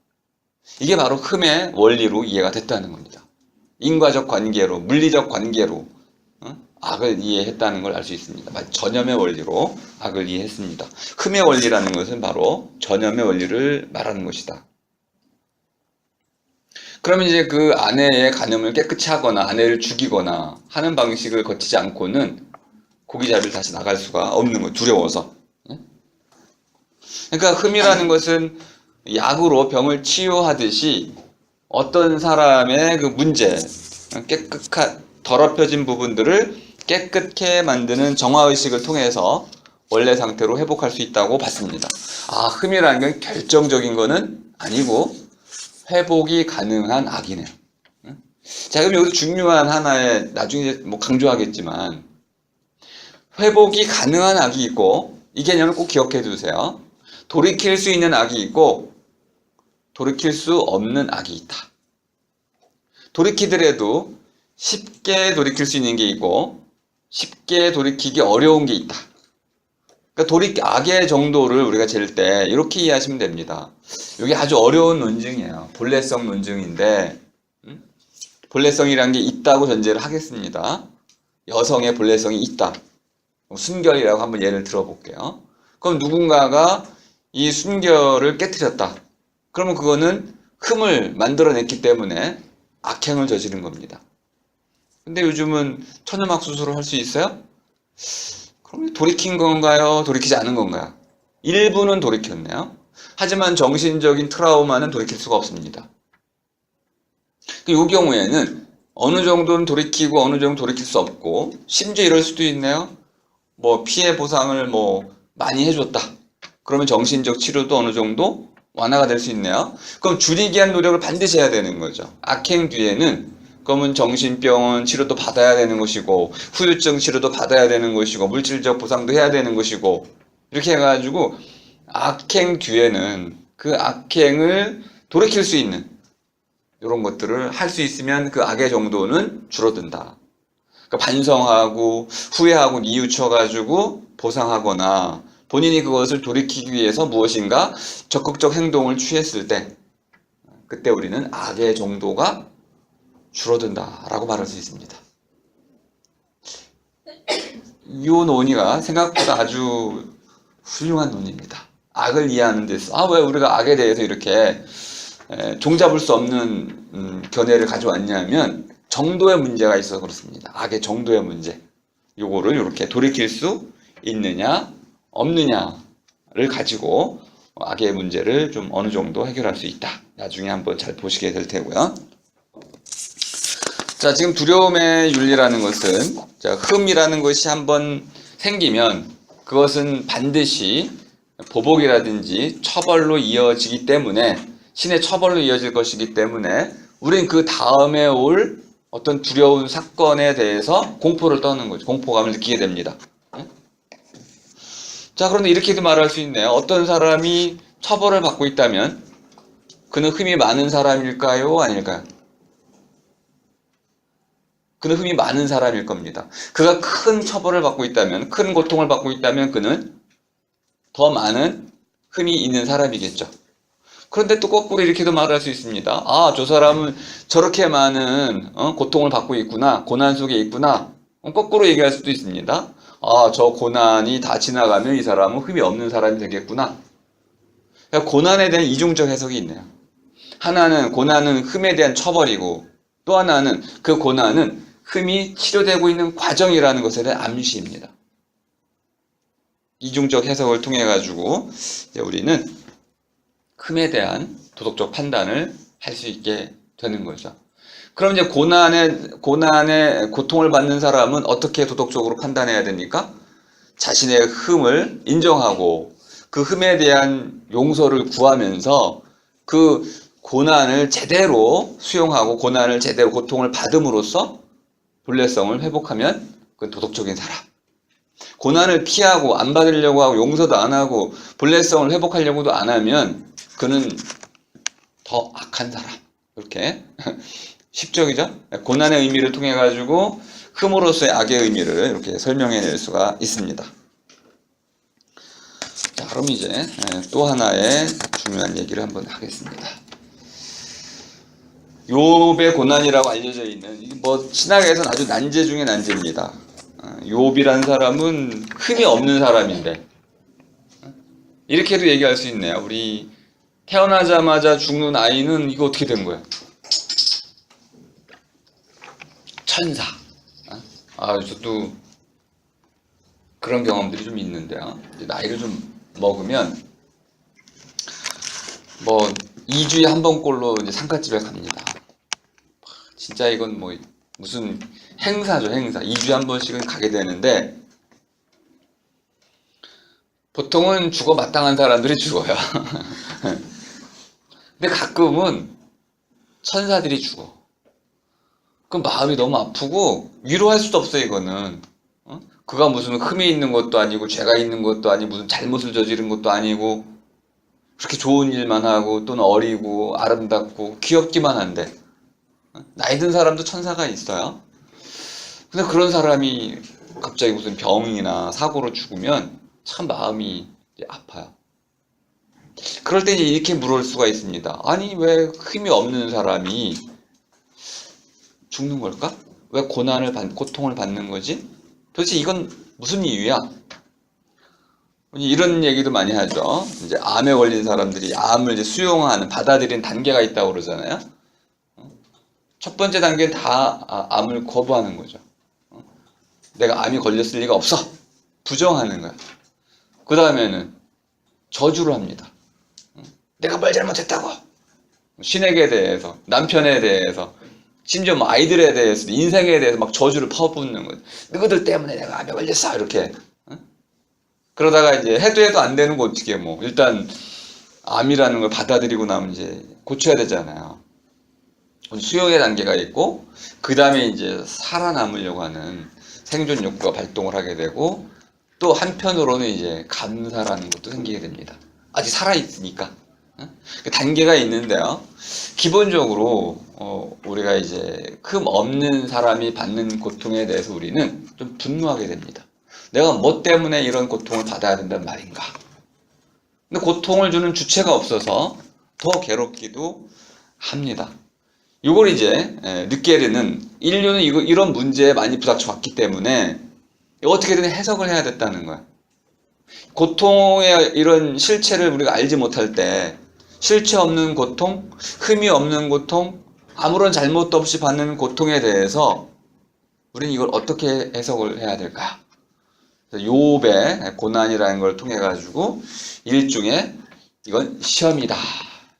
이게 바로 흠의 원리로 이해가 됐다는 겁니다. 인과적 관계로, 물리적 관계로 악을 이해했다는 걸 알 수 있습니다. 전염의 원리로 악을 이해했습니다. 흠의 원리라는 것은 바로 전염의 원리를 말하는 것이다. 그러면 이제 그 아내의 간음을 깨끗이 하거나 아내를 죽이거나 하는 방식을 거치지 않고는 고기잡이를 다시 나갈 수가 없는 거예요. 두려워서. 그러니까 흠이라는 것은 약으로 병을 치유하듯이 어떤 사람의 그 문제, 더럽혀진 부분들을 깨끗게 만드는 정화의식을 통해서 원래 상태로 회복할 수 있다고 봤습니다. 흠이라는 건 결정적인 거는 아니고 회복이 가능한 악이네요. 자, 그럼 여기서 중요한 하나의, 나중에 뭐 강조하겠지만, 회복이 가능한 악이 있고, 이 개념을 꼭 기억해 두세요. 돌이킬 수 있는 악이 있고, 돌이킬 수 없는 악이 있다. 돌이키더라도 쉽게 돌이킬 수 있는 게 있고, 쉽게 돌이키기 어려운 게 있다. 그러니까 악의 정도를 우리가 잴 때 이렇게 이해하시면 됩니다. 이게 아주 어려운 논증이에요. 본래성 논증인데 본래성이라는 게 있다고 전제를 하겠습니다. 여성의 본래성이 있다. 순결이라고 한번 예를 들어볼게요. 그럼 누군가가 이 순결을 깨뜨렸다. 그러면 그거는 흠을 만들어냈기 때문에 악행을 저지른 겁니다. 근데 요즘은 천연막 수술을 할 수 있어요? 그럼 돌이킨 건가요? 돌이키지 않은 건가요? 일부는 돌이켰네요. 하지만 정신적인 트라우마는 돌이킬 수가 없습니다. 이 경우에는 어느 정도는 돌이키고 어느 정도는 돌이킬 수 없고, 심지어 이럴 수도 있네요. 뭐 피해 보상을 뭐 많이 해줬다. 그러면 정신적 치료도 어느 정도 완화가 될 수 있네요. 그럼 줄이기 위한 노력을 반드시 해야 되는 거죠. 악행 뒤에는 그러면 정신병원 치료도 받아야 되는 것이고, 후유증 치료도 받아야 되는 것이고, 물질적 보상도 해야 되는 것이고, 이렇게 해가지고 악행 뒤에는 그 악행을 돌이킬 수 있는 이런 것들을 할 수 있으면 그 악의 정도는 줄어든다. 그러니까 반성하고 후회하고 뉘우쳐가지고 보상하거나 본인이 그것을 돌이키기 위해서 무엇인가 적극적 행동을 취했을 때 그때 우리는 악의 정도가 줄어든다라고 말할 수 있습니다. 이 논의가 생각보다 아주 훌륭한 논의입니다. 악을 이해하는 데서 왜 우리가 악에 대해서 이렇게 종잡을 수 없는 견해를 가져왔냐면 정도의 문제가 있어서 그렇습니다. 악의 정도의 문제. 요거를 이렇게 돌이킬 수 있느냐 없느냐를 가지고 악의 문제를 좀 어느 정도 해결할 수 있다. 나중에 한번 잘 보시게 될 테고요. 자, 지금 두려움의 윤리라는 것은 흠이라는 것이 한번 생기면 그것은 반드시 보복이라든지 처벌로 이어지기 때문에 신의 처벌로 이어질 것이기 때문에 우린 그 다음에 올 어떤 두려운 사건에 대해서 공포를 떠는 거죠. 공포감을 느끼게 됩니다. 자, 그런데 이렇게도 말할 수 있네요. 어떤 사람이 처벌을 받고 있다면 그는 흠이 많은 사람일까요? 아닐까요? 그는 흠이 많은 사람일 겁니다. 그가 큰 처벌을 받고 있다면, 큰 고통을 받고 있다면 그는 더 많은 흠이 있는 사람이겠죠. 그런데 또 거꾸로 이렇게도 말할 수 있습니다. 저 사람은 저렇게 많은 고통을 받고 있구나, 고난 속에 있구나. 거꾸로 얘기할 수도 있습니다. 저 고난이 다 지나가면 이 사람은 흠이 없는 사람이 되겠구나. 그러니까 고난에 대한 이중적 해석이 있네요. 하나는 고난은 흠에 대한 처벌이고 또 하나는 그 고난은 흠이 치료되고 있는 과정이라는 것에 대한 암시입니다. 이중적 해석을 통해 가지고 우리는 흠에 대한 도덕적 판단을 할 수 있게 되는 거죠. 그럼 이제 고난의 고통을 받는 사람은 어떻게 도덕적으로 판단해야 됩니까? 자신의 흠을 인정하고 그 흠에 대한 용서를 구하면서 그 고난을 제대로 수용하고 고난을 제대로 고통을 받음으로써 본래성을 회복하면 그건 도덕적인 사람. 고난을 피하고 안 받으려고 하고 용서도 안 하고 본래성을 회복하려고도 안 하면 그는 더 악한 사람. 이렇게 쉽죠, 그죠? 고난의 의미를 통해 가지고 흠으로서의 악의 의미를 이렇게 설명해낼 수가 있습니다. 자, 그럼 이제 또 하나의 중요한 얘기를 한번 하겠습니다. 욥의 고난이라고 알려져 있는 신학에서는 아주 난제 중에 난제입니다. 욥이라는 사람은 흠이 없는 사람인데 이렇게도 얘기할 수 있네요. 우리 태어나자마자 죽는 아이는 이거 어떻게 된 거야? 천사. 저도 그런 경험들이 좀 있는데요. 나이를 좀 먹으면 2주에 한 번꼴로 이제 상가집에 갑니다. 진짜 이건 무슨 행사죠, 행사. 2주에 한 번씩은 가게 되는데 보통은 죽어 마땅한 사람들이 죽어요. 근데 가끔은 천사들이 죽어. 그럼 마음이 너무 아프고 위로할 수도 없어, 이거는. 그가 무슨 흠이 있는 것도 아니고 죄가 있는 것도 아니고 무슨 잘못을 저지른 것도 아니고 그렇게 좋은 일만 하고 또는 어리고 아름답고 귀엽기만 한데 나이 든 사람도 천사가 있어요. 근데 그런 사람이 갑자기 무슨 병이나 사고로 죽으면 참 마음이 아파요. 그럴 때 이제 이렇게 물을 수가 있습니다. 아니, 왜 힘이 없는 사람이 죽는 걸까? 왜 고통을 받는 거지? 도대체 이건 무슨 이유야? 이런 얘기도 많이 하죠. 이제 암에 걸린 사람들이 암을 이제 수용하는, 받아들이는 단계가 있다고 그러잖아요. 첫 번째 단계는 다 암을 거부하는 거죠. 내가 암이 걸렸을 리가 없어. 부정하는 거야. 그 다음에는 저주를 합니다. 내가 뭘 잘못했다고. 신에게 대해서, 남편에 대해서, 심지어 아이들에 대해서, 인생에 대해서 막 저주를 퍼붓는 거죠. 너희들 때문에 내가 암에 걸렸어. 이렇게. 그러다가 이제 해도 안 되는 거 어떻게 일단 암이라는 걸 받아들이고 나면 이제 고쳐야 되잖아요. 수용의 단계가 있고 그 다음에 이제 살아남으려고 하는 생존 욕구가 발동을 하게 되고 또 한편으로는 이제 감사라는 것도 생기게 됩니다. 아직 살아있으니까 그 단계가 있는데요. 기본적으로 우리가 이제 흠 없는 사람이 받는 고통에 대해서 우리는 좀 분노하게 됩니다. 내가 뭐 때문에 이런 고통을 받아야 된단 말인가? 근데 고통을 주는 주체가 없어서 더 괴롭기도 합니다. 이걸 이제 르게르는 인류는 이런 문제에 많이 부닥쳐 왔기 때문에 어떻게든 해석을 해야 됐다는 거야. 고통의 이런 실체를 우리가 알지 못할 때 실체 없는 고통, 흠이 없는 고통, 아무런 잘못도 없이 받는 고통에 대해서 우리는 이걸 어떻게 해석을 해야 될까? 욥의 고난이라는 걸 통해 가지고 일종의 이건 시험이다.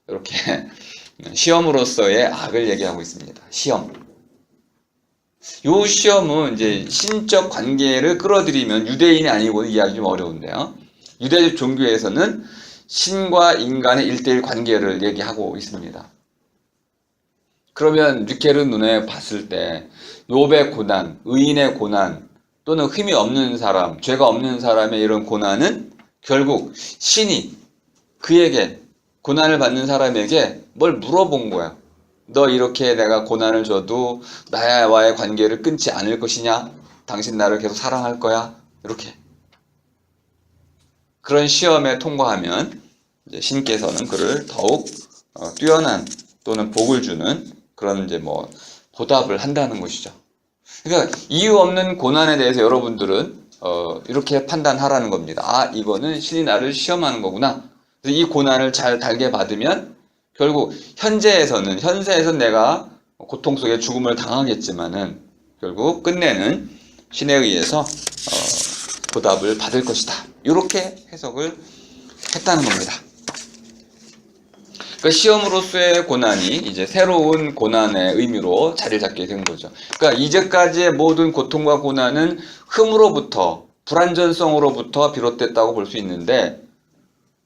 이렇게 시험으로서의 악을 얘기하고 있습니다. 시험. 요 시험은 이제 신적 관계를 끌어들이면 유대인이 아니고는 이해하기 좀 어려운데요. 유대 종교에서는 신과 인간의 1:1 관계를 얘기하고 있습니다. 그러면 르케르 눈에 봤을 때 욥의 고난, 의인의 고난 또는 흠이 없는 사람, 죄가 없는 사람의 이런 고난은 결국 신이 그에게 고난을 받는 사람에게 뭘 물어본 거야. 너 이렇게 내가 고난을 줘도 나와의 관계를 끊지 않을 것이냐? 당신 나를 계속 사랑할 거야? 이렇게. 그런 시험에 통과하면 이제 신께서는 그를 더욱 뛰어난 또는 복을 주는 그런 이제 뭐 보답을 한다는 것이죠. 그러니까 이유 없는 고난에 대해서 여러분들은 이렇게 판단하라는 겁니다. 아, 이거는 신이 나를 시험하는 거구나. 그래서 이 고난을 잘 달게 받으면 결국 현세에서는 내가 고통 속에 죽음을 당하겠지만은 결국 끝내는 신에 의해서 보답을 받을 것이다. 이렇게 해석을 했다는 겁니다. 그러니까 시험으로서의 고난이 이제 새로운 고난의 의미로 자리를 잡게 된 거죠. 그러니까 이제까지의 모든 고통과 고난은 흠으로부터, 불완전성으로부터 비롯됐다고 볼 수 있는데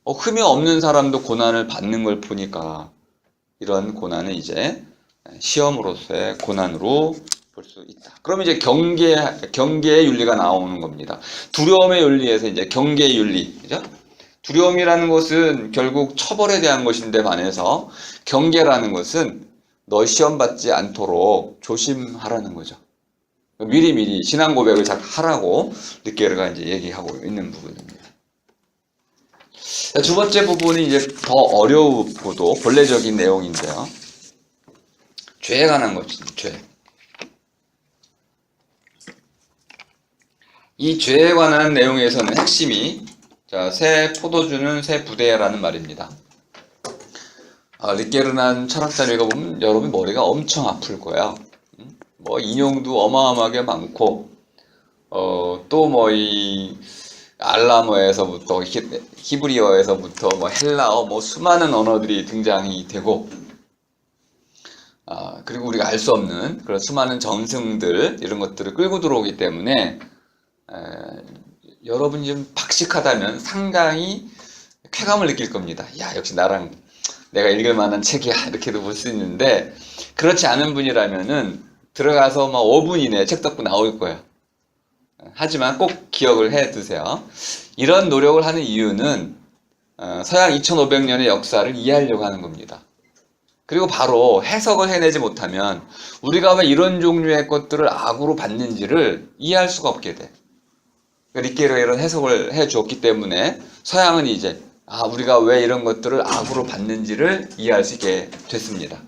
흠이 없는 사람도 고난을 받는 걸 보니까 이런 고난은 이제 시험으로서의 고난으로 볼 수 있다. 그럼 이제 경계의 윤리가 나오는 겁니다. 두려움의 윤리에서 이제 경계의 윤리, 그죠? 두려움이라는 것은 결국 처벌에 대한 것인데 반해서 경계라는 것은 너 시험 받지 않도록 조심하라는 거죠. 미리미리 신앙 고백을 잘 하라고 르게르가 이제 얘기하고 있는 부분입니다. 두 번째 부분이 이제 더 어려우고도 본래적인 내용인데요. 죄에 관한 것입니다. 죄. 이 죄에 관한 내용에서는 핵심이 새 포도주는 새 부대라는 말입니다. 르게르난 철학자를 읽어보면 여러분 머리가 엄청 아플 거예요. 뭐 인용도 어마어마하게 많고 또 뭐 이 알라모에서부터 히브리어에서부터 뭐 헬라어 뭐 수많은 언어들이 등장이 되고 그리고 우리가 알 수 없는 그런 수많은 정승들 이런 것들을 끌고 들어오기 때문에 여러분이 좀 박식하다면 상당히 쾌감을 느낄 겁니다. 야, 역시 나랑 내가 읽을 만한 책이야 이렇게도 볼 수 있는데 그렇지 않은 분이라면은 들어가서 막 5분 이내에 책 덮고 나올 거예요. 하지만 꼭 기억을 해 두세요. 이런 노력을 하는 이유는 서양 2500년의 역사를 이해하려고 하는 겁니다. 그리고 바로 해석을 해내지 못하면 우리가 왜 이런 종류의 것들을 악으로 받는지를 이해할 수가 없게 돼. 르게르가 이런 해석을 해 주었기 때문에 서양은 이제 우리가 왜 이런 것들을 악으로 받는지를 이해할 수 있게 됐습니다.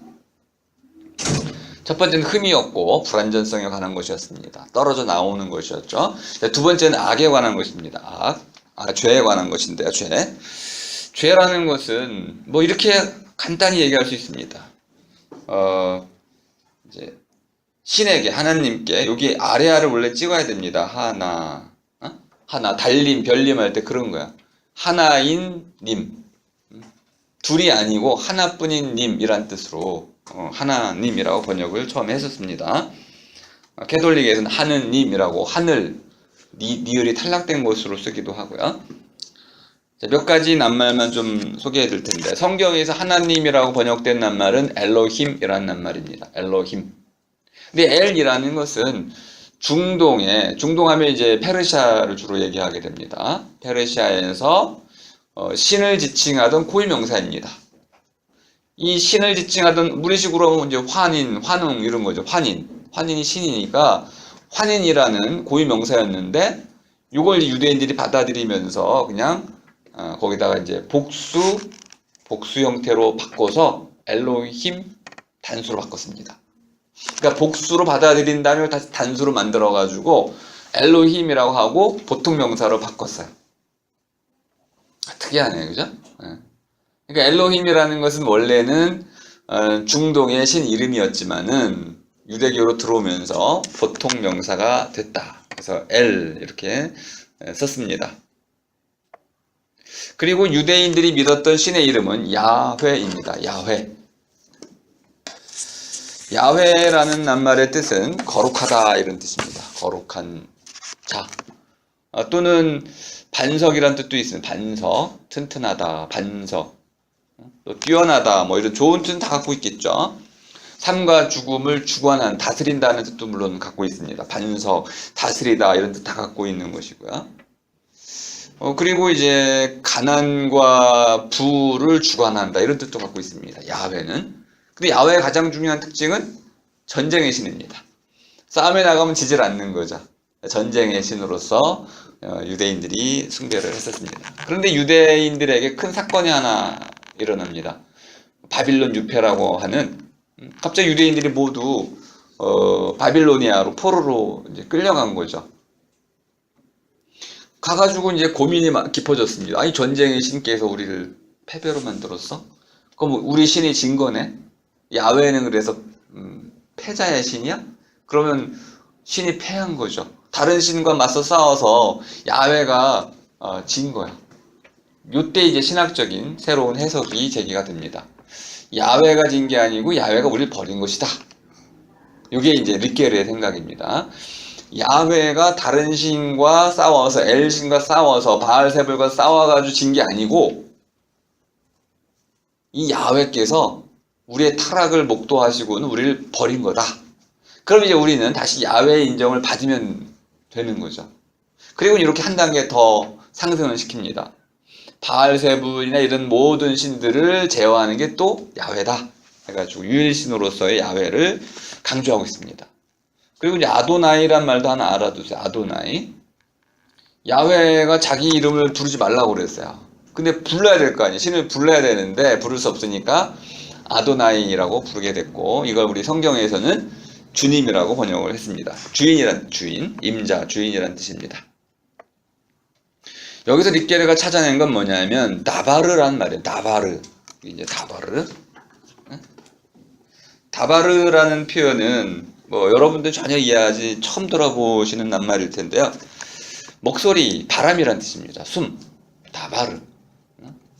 첫 번째는 흠이 없고 불완전성에 관한 것이었습니다. 떨어져 나오는 것이었죠. 두 번째는 악에 관한 것입니다. 죄에 관한 것인데요. 죄라는 것은 뭐 이렇게 간단히 얘기할 수 있습니다. 이제 신에게 하나님께 여기 아래아를 원래 찍어야 됩니다. 하나 달림 별림 할 때 그런 거야. 하나인 님, 둘이 아니고 하나뿐인 님이란 뜻으로 하나님이라고 번역을 처음에 했었습니다. 캐톨릭에서는 하느님이라고 하늘 니을이 탈락된 것으로 쓰기도 하고요. 몇 가지 낱말만 좀 소개해 드릴 텐데 성경에서 하나님이라고 번역된 낱말은 엘로힘이라는 낱말입니다. 엘로힘. 근데 엘이라는 것은 중동하면 이제 페르시아를 주로 얘기하게 됩니다. 페르시아에서 신을 지칭하던 고유명사입니다. 이 신을 지칭하던 우리식으로 이제 환인, 환웅 이런 거죠. 환인이 신이니까 환인이라는 고유명사였는데 이걸 유대인들이 받아들이면서 그냥 거기다가 이제 복수 형태로 바꿔서 엘로힘 단수로 바꿨습니다. 그러니까 복수로 받아들인 다음에 다시 단수로 만들어 가지고 엘로힘이라고 하고 보통 명사로 바꿨어요. 특이하네요, 그죠? 그러니까 엘로힘이라는 것은 원래는 중동의 신 이름이었지만은 유대교로 들어오면서 보통 명사가 됐다. 그래서 엘 이렇게 썼습니다. 그리고 유대인들이 믿었던 신의 이름은 야훼입니다. 야훼라는 낱말의 뜻은 거룩하다 이런 뜻입니다. 거룩한 자. 또는 반석이란 뜻도 있습니다. 반석, 튼튼하다, 반석, 또 뛰어나다, 뭐 이런 좋은 뜻은 다 갖고 있겠죠. 삶과 죽음을 주관한, 다스린다는 뜻도 물론 갖고 있습니다. 반석, 다스리다 이런 뜻 다 갖고 있는 것이고요. 그리고 이제 가난과 부를 주관한다 이런 뜻도 갖고 있습니다. 야훼는. 근데 야훼의 가장 중요한 특징은 전쟁의 신입니다. 싸움에 나가면 지질 않는 거죠. 전쟁의 신으로서 유대인들이 숭배를 했었습니다. 그런데 유대인들에게 큰 사건이 하나 일어납니다. 바빌론 유폐라고 하는, 갑자기 유대인들이 모두 바빌로니아로 포로로 이제 끌려간 거죠. 가가지고 이제 고민이 깊어졌습니다. 아니 전쟁의 신께서 우리를 패배로 만들었어? 그럼 우리 신이 진 거네? 야훼는 그래서 패자의 신이야? 그러면 신이 패한 거죠. 다른 신과 맞서 싸워서 야훼가 진 거야. 요때 이제 신학적인 새로운 해석이 제기가 됩니다. 야훼가 진 게 아니고 야훼가 우리를 버린 것이다. 이게 이제 릿게르의 생각입니다. 야훼가 다른 신과 싸워서 엘신과 싸워서 바알세불과 싸워가지고 진 게 아니고 이 야훼께서 우리의 타락을 목도하시고는 우리를 버린 거다. 그럼 이제 우리는 다시 야훼의 인정을 받으면 되는 거죠. 그리고 이렇게 한 단계 더 상승을 시킵니다. 바알세불이나 이런 모든 신들을 제어하는 게 또 야훼다 해가지고 유일신으로서의 야훼를 강조하고 있습니다. 그리고 이제 아도나이란 말도 하나 알아두세요. 아도나이. 야훼가 자기 이름을 부르지 말라고 그랬어요. 근데 불러야 될 거 아니에요. 신을 불러야 되는데 부를 수 없으니까 아도나이라고 부르게 됐고, 이걸 우리 성경에서는 주님이라고 번역을 했습니다. 주인, 임자, 주인이란 뜻입니다. 여기서 릿게르가 찾아낸 건 뭐냐면 다바르란 말이에요. 다바르. 이제 다바르. 다바르라는 표현은 뭐 여러분들 전혀 이해하지 처음 들어보시는 낱말일 텐데요. 목소리, 바람이란 뜻입니다. 숨, 다바르.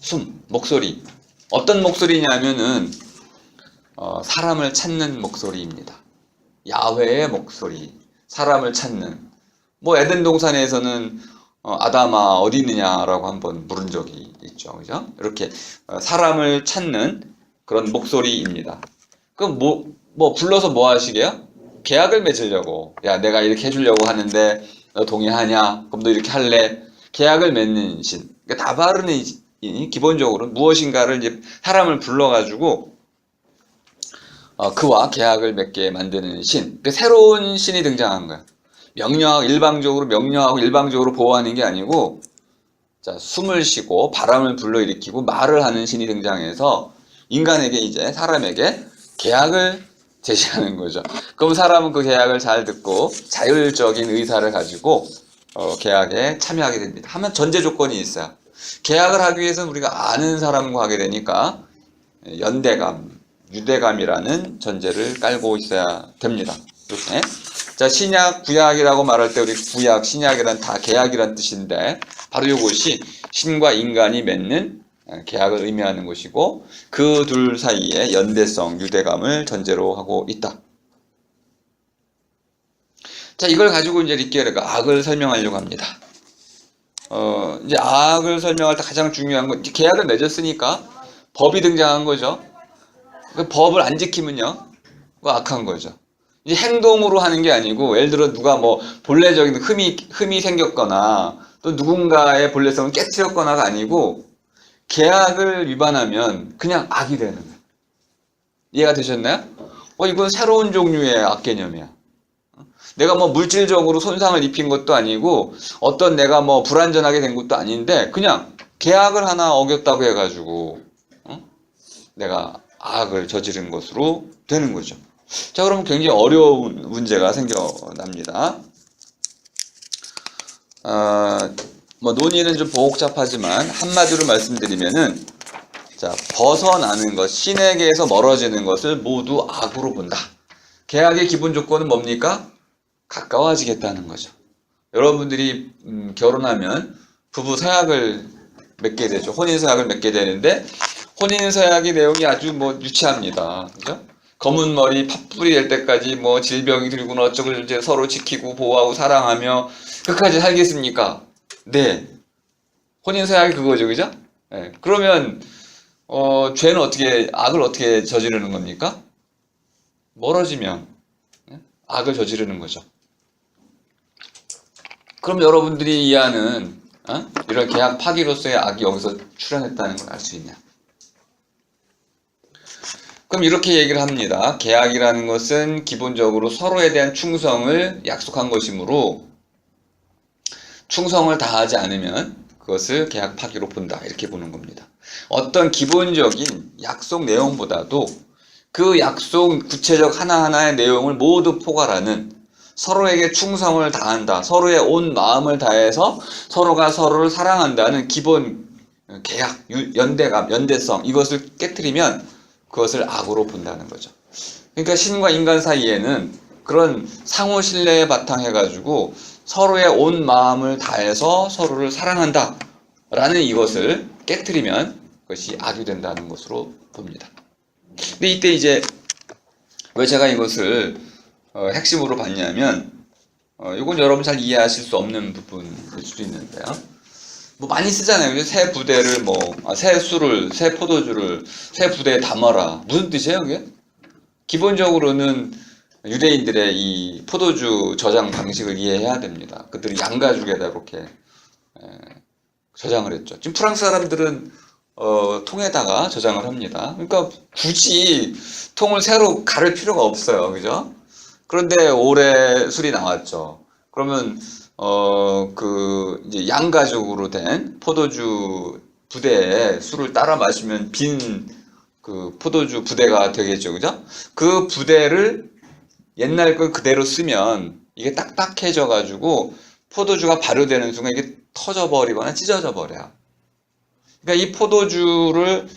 숨, 목소리. 어떤 목소리냐면은 사람을 찾는 목소리입니다. 야훼의 목소리, 사람을 찾는. 뭐 에덴 동산에서는 아담아 어디 있느냐라고 한번 물은 적이 있죠, 그죠? 이렇게 사람을 찾는 그런 목소리입니다. 그럼 뭐 불러서 뭐 하시게요? 계약을 맺으려고. 야, 내가 이렇게 해주려고 하는데 너 동의하냐? 그럼 너 이렇게 할래? 계약을 맺는 신. 그러니까 다바르는 기본적으로 무엇인가를 이제 사람을 불러가지고 그와 계약을 맺게 만드는 신. 그러니까 새로운 신이 등장한 거야. 명령하고 일방적으로 보호하는 게 아니고, 자, 숨을 쉬고 바람을 불러일으키고 말을 하는 신이 등장해서 인간에게 이제 사람에게 계약을 제시하는 거죠. 그럼 사람은 그 계약을 잘 듣고 자율적인 의사를 가지고 계약에 참여하게 됩니다. 하면 전제 조건이 있어요. 계약을 하기 위해서는 우리가 아는 사람과 하게 되니까 연대감, 유대감이라는 전제를 깔고 있어야 됩니다. 이렇게. 자, 신약, 구약이라고 말할 때 우리 구약, 신약이란 다 계약이란 뜻인데 바로 이것이 신과 인간이 맺는 계약을 의미하는 것이고 그 둘 사이에 연대성, 유대감을 전제로 하고 있다. 자, 이걸 가지고 이제 릿게르가 악을 설명하려고 합니다. 이제 악을 설명할 때 가장 중요한 건 계약을 맺었으니까 법이 등장한 거죠. 그 법을 안 지키면요, 그거 악한 거죠. 이제 행동으로 하는 게 아니고, 예를 들어 누가 뭐 본래적인 흠이 생겼거나 또 누군가의 본래성을 깨트렸거나가 아니고 계약을 위반하면 그냥 악이 되는 거예요. 이해가 되셨나요? 이건 새로운 종류의 악 개념이야. 내가 뭐 물질적으로 손상을 입힌 것도 아니고 어떤 내가 뭐 불완전하게 된 것도 아닌데 그냥 계약을 하나 어겼다고 해가지고 내가 악을 저지른 것으로 되는 거죠. 자, 그럼 굉장히 어려운 문제가 생겨납니다. 뭐 논의는 좀 복잡하지만 한마디로 말씀드리면은 자, 벗어나는 것, 신에게서 멀어지는 것을 모두 악으로 본다. 계약의 기본 조건은 뭡니까? 가까워지겠다는 거죠. 여러분들이 결혼하면 부부 서약을 맺게 되죠. 혼인 서약을 맺게 되는데 혼인 서약의 내용이 아주 뭐 유치합니다. 그죠? 검은 머리 팥불이 될 때까지 뭐 질병이 들거나 어쩌고 이제 서로 지키고 보호하고 사랑하며 끝까지 살겠습니까? 네. 혼인 서약이 그거죠. 그죠? 네. 그러면 죄는 악을 어떻게 저지르는 겁니까? 멀어지면 악을 저지르는 거죠. 그럼 여러분들이 이해하는 이런 계약 파기로서의 악이 여기서 출현했다는 걸 알 수 있냐? 그럼 이렇게 얘기를 합니다. 계약이라는 것은 기본적으로 서로에 대한 충성을 약속한 것이므로 충성을 다하지 않으면 그것을 계약 파기로 본다. 이렇게 보는 겁니다. 어떤 기본적인 약속 내용보다도 그 약속 구체적 하나하나의 내용을 모두 포괄하는 서로에게 충성을 다한다. 서로의 온 마음을 다해서 서로가 서로를 사랑한다는 기본 계약, 연대감, 연대성 이것을 깨트리면 그것을 악으로 본다는 거죠. 그러니까 신과 인간 사이에는 그런 상호 신뢰에 바탕해가지고 서로의 온 마음을 다해서 서로를 사랑한다 라는 이것을 깨트리면 그것이 악이 된다는 것으로 봅니다. 근데 이때 이제 왜 제가 이것을 핵심으로 봤냐면 이건 여러분 잘 이해하실 수 없는 부분일 수도 있는데요. 뭐 많이 쓰잖아요. 새 부대를 새 술을, 새 포도주를 새 부대에 담아라. 무슨 뜻이에요, 그게? 기본적으로는 유대인들의 이 포도주 저장 방식을 이해해야 됩니다. 그들이 양가죽에다 이렇게 저장을 했죠. 지금 프랑스 사람들은 통에다가 저장을 합니다. 그러니까 굳이 통을 새로 가를 필요가 없어요, 그죠? 그런데 올해 술이 나왔죠. 그러면 이제 양가죽으로 된 포도주 부대에 술을 따라 마시면 빈 그 포도주 부대가 되겠죠, 그죠? 그 부대를 옛날 걸 그대로 쓰면 이게 딱딱해져 가지고 포도주가 발효되는 순간 이게 터져 버리거나 찢어져 버려요. 그러니까 이 포도주를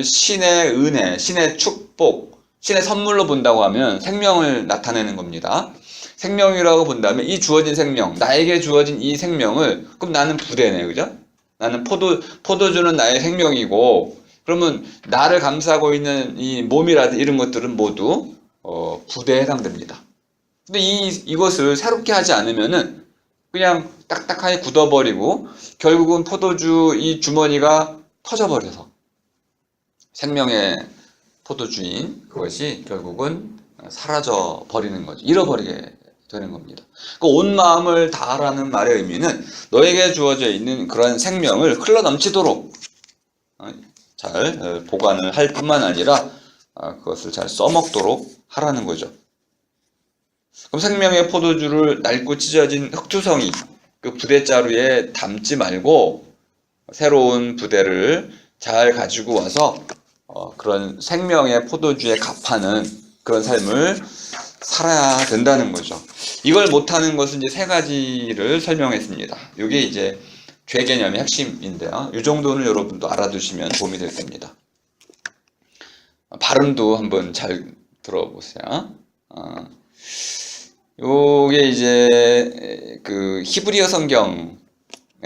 신의 은혜, 신의 축복, 신의 선물로 본다고 하면 생명을 나타내는 겁니다. 생명이라고 본다면 이 주어진 생명, 나에게 주어진 이 생명을 그럼 나는 부대네, 그죠? 나는 포도주는 나의 생명이고 그러면 나를 감싸고 있는 이 몸이라든지 이런 것들은 모두 부대에 해당됩니다. 근데 이것을 새롭게 하지 않으면은 그냥 딱딱하게 굳어버리고 결국은 포도주 이 주머니가 터져버려서 생명의 포도주인 그것이 결국은 사라져 버리는 거죠. 잃어버리게 되는 겁니다. 그 온 마음을 다하라는 말의 의미는 너에게 주어져 있는 그런 생명을 흘러넘치도록 잘 보관을 할 뿐만 아니라 그것을 잘 써먹도록 하라는 거죠. 그럼 생명의 포도주를 낡고 찢어진 흙투성이 그 부대자루에 담지 말고 새로운 부대를 잘 가지고 와서 그런 생명의 포도주에 값하는 그런 삶을 살아야 된다는 거죠. 이걸 못하는 것은 이제 세 가지를 설명했습니다. 이게 이제 죄 개념의 핵심인데요. 이 정도는 여러분도 알아두시면 도움이 될 겁니다. 발음도 한번 잘 들어보세요. 요게 이제 그 히브리어 성경에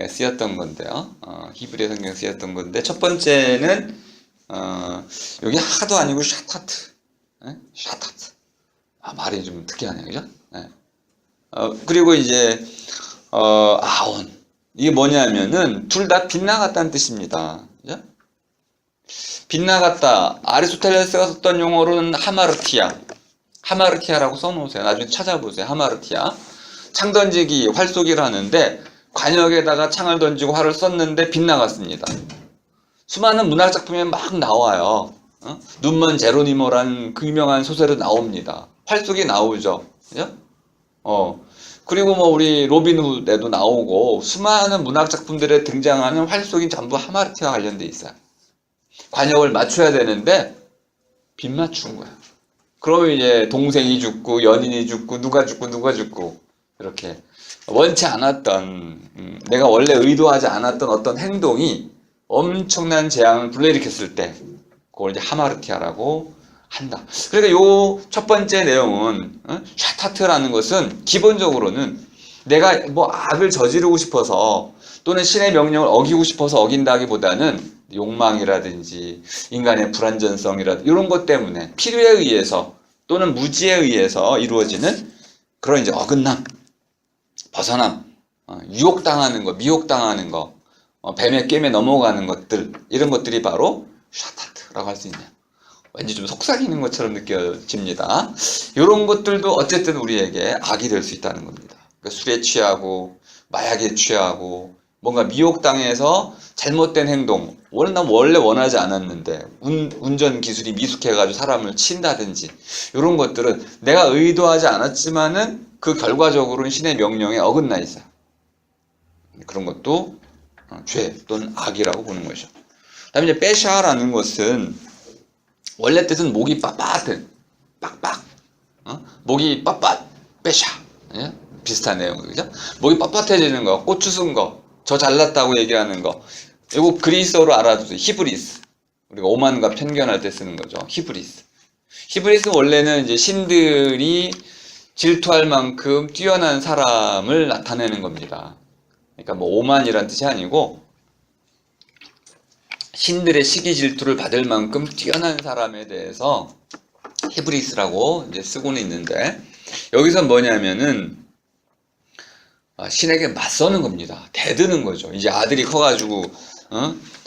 쓰였던 건데요. 히브리어 성경에 쓰였던 건데 첫 번째는 여기 하도 아니고 샤타트. 샤타트. 말이 좀 특이하네요, 그죠? 네. 그리고 이제 아온. 이게 뭐냐면은 둘 다 빗나갔다는 뜻입니다. 그죠? 빗나갔다. 아리스토텔레스가 썼던 용어로는 하마르티아. 하마르티아라고 써놓으세요. 나중에 찾아보세요. 하마르티아. 창 던지기, 활 쏘기를 하는데 관역에다가 창을 던지고 활을 쐈는데 빗나갔습니다. 수많은 문학 작품에 막 나와요. 눈먼 제로니모라는 그 유명한 소설에 나옵니다. 활 속에 나오죠. 그죠? 그리고 뭐 우리 로빈 훗에도 나오고 수많은 문학 작품들에 등장하는 활 속이 전부 하마르티와 관련돼 있어요. 관역을 맞춰야 되는데 빗 맞춘 거야. 그러면 이제 동생이 죽고 연인이 죽고 누가 죽고 이렇게 원치 않았던 내가 원래 의도하지 않았던 어떤 행동이 엄청난 재앙을 불러일으켰을 때 그걸 이제 하마르티아라고 한다. 그러니까 요 첫 번째 내용은 샤타트라는 것은 기본적으로는 내가 뭐 악을 저지르고 싶어서 또는 신의 명령을 어기고 싶어서 어긴다기보다는 욕망이라든지 인간의 불완전성이라든지 이런 것 때문에 필요에 의해서 또는 무지에 의해서 이루어지는 그런 이제 어긋남, 벗어남, 유혹당하는 거, 미혹당하는 거, 뱀의 꿰매 넘어가는 것들, 이런 것들이 바로 샤타트라고 할 수 있네요. 왠지 좀 속삭이는 것처럼 느껴집니다. 이런 것들도 어쨌든 우리에게 악이 될 수 있다는 겁니다. 그러니까 술에 취하고 마약에 취하고 뭔가 미혹당해서 잘못된 행동, 난 원래 원하지 않았는데 운전 기술이 미숙해가지고 사람을 친다든지 이런 것들은 내가 의도하지 않았지만은 그 결과적으로는 신의 명령에 어긋나 있어요. 그런 것도 죄 또는 악이라고 보는 것이죠. 그다음에 이제 빼샤라는 것은 원래 뜻은 목이 빳빳한, 빡빡, 목이 빳빳, 빼샤, 예? 비슷한 내용이죠. 목이 빳빳해지는 거, 고추 쓴 거, 저 잘났다고 얘기하는 거. 이거 그리스어로 알아두세요. 히브리스. 우리가 오만과 편견할 때 쓰는 거죠. 히브리스. 히브리스는 원래는 이제 신들이 질투할 만큼 뛰어난 사람을 나타내는 겁니다. 그러니까 뭐 오만이란 뜻이 아니고 신들의 시기 질투를 받을 만큼 뛰어난 사람에 대해서 히브리스라고 이제 쓰고는 있는데 여기서 뭐냐면은 신에게 맞서는 겁니다. 대드는 거죠. 이제 아들이 커가지고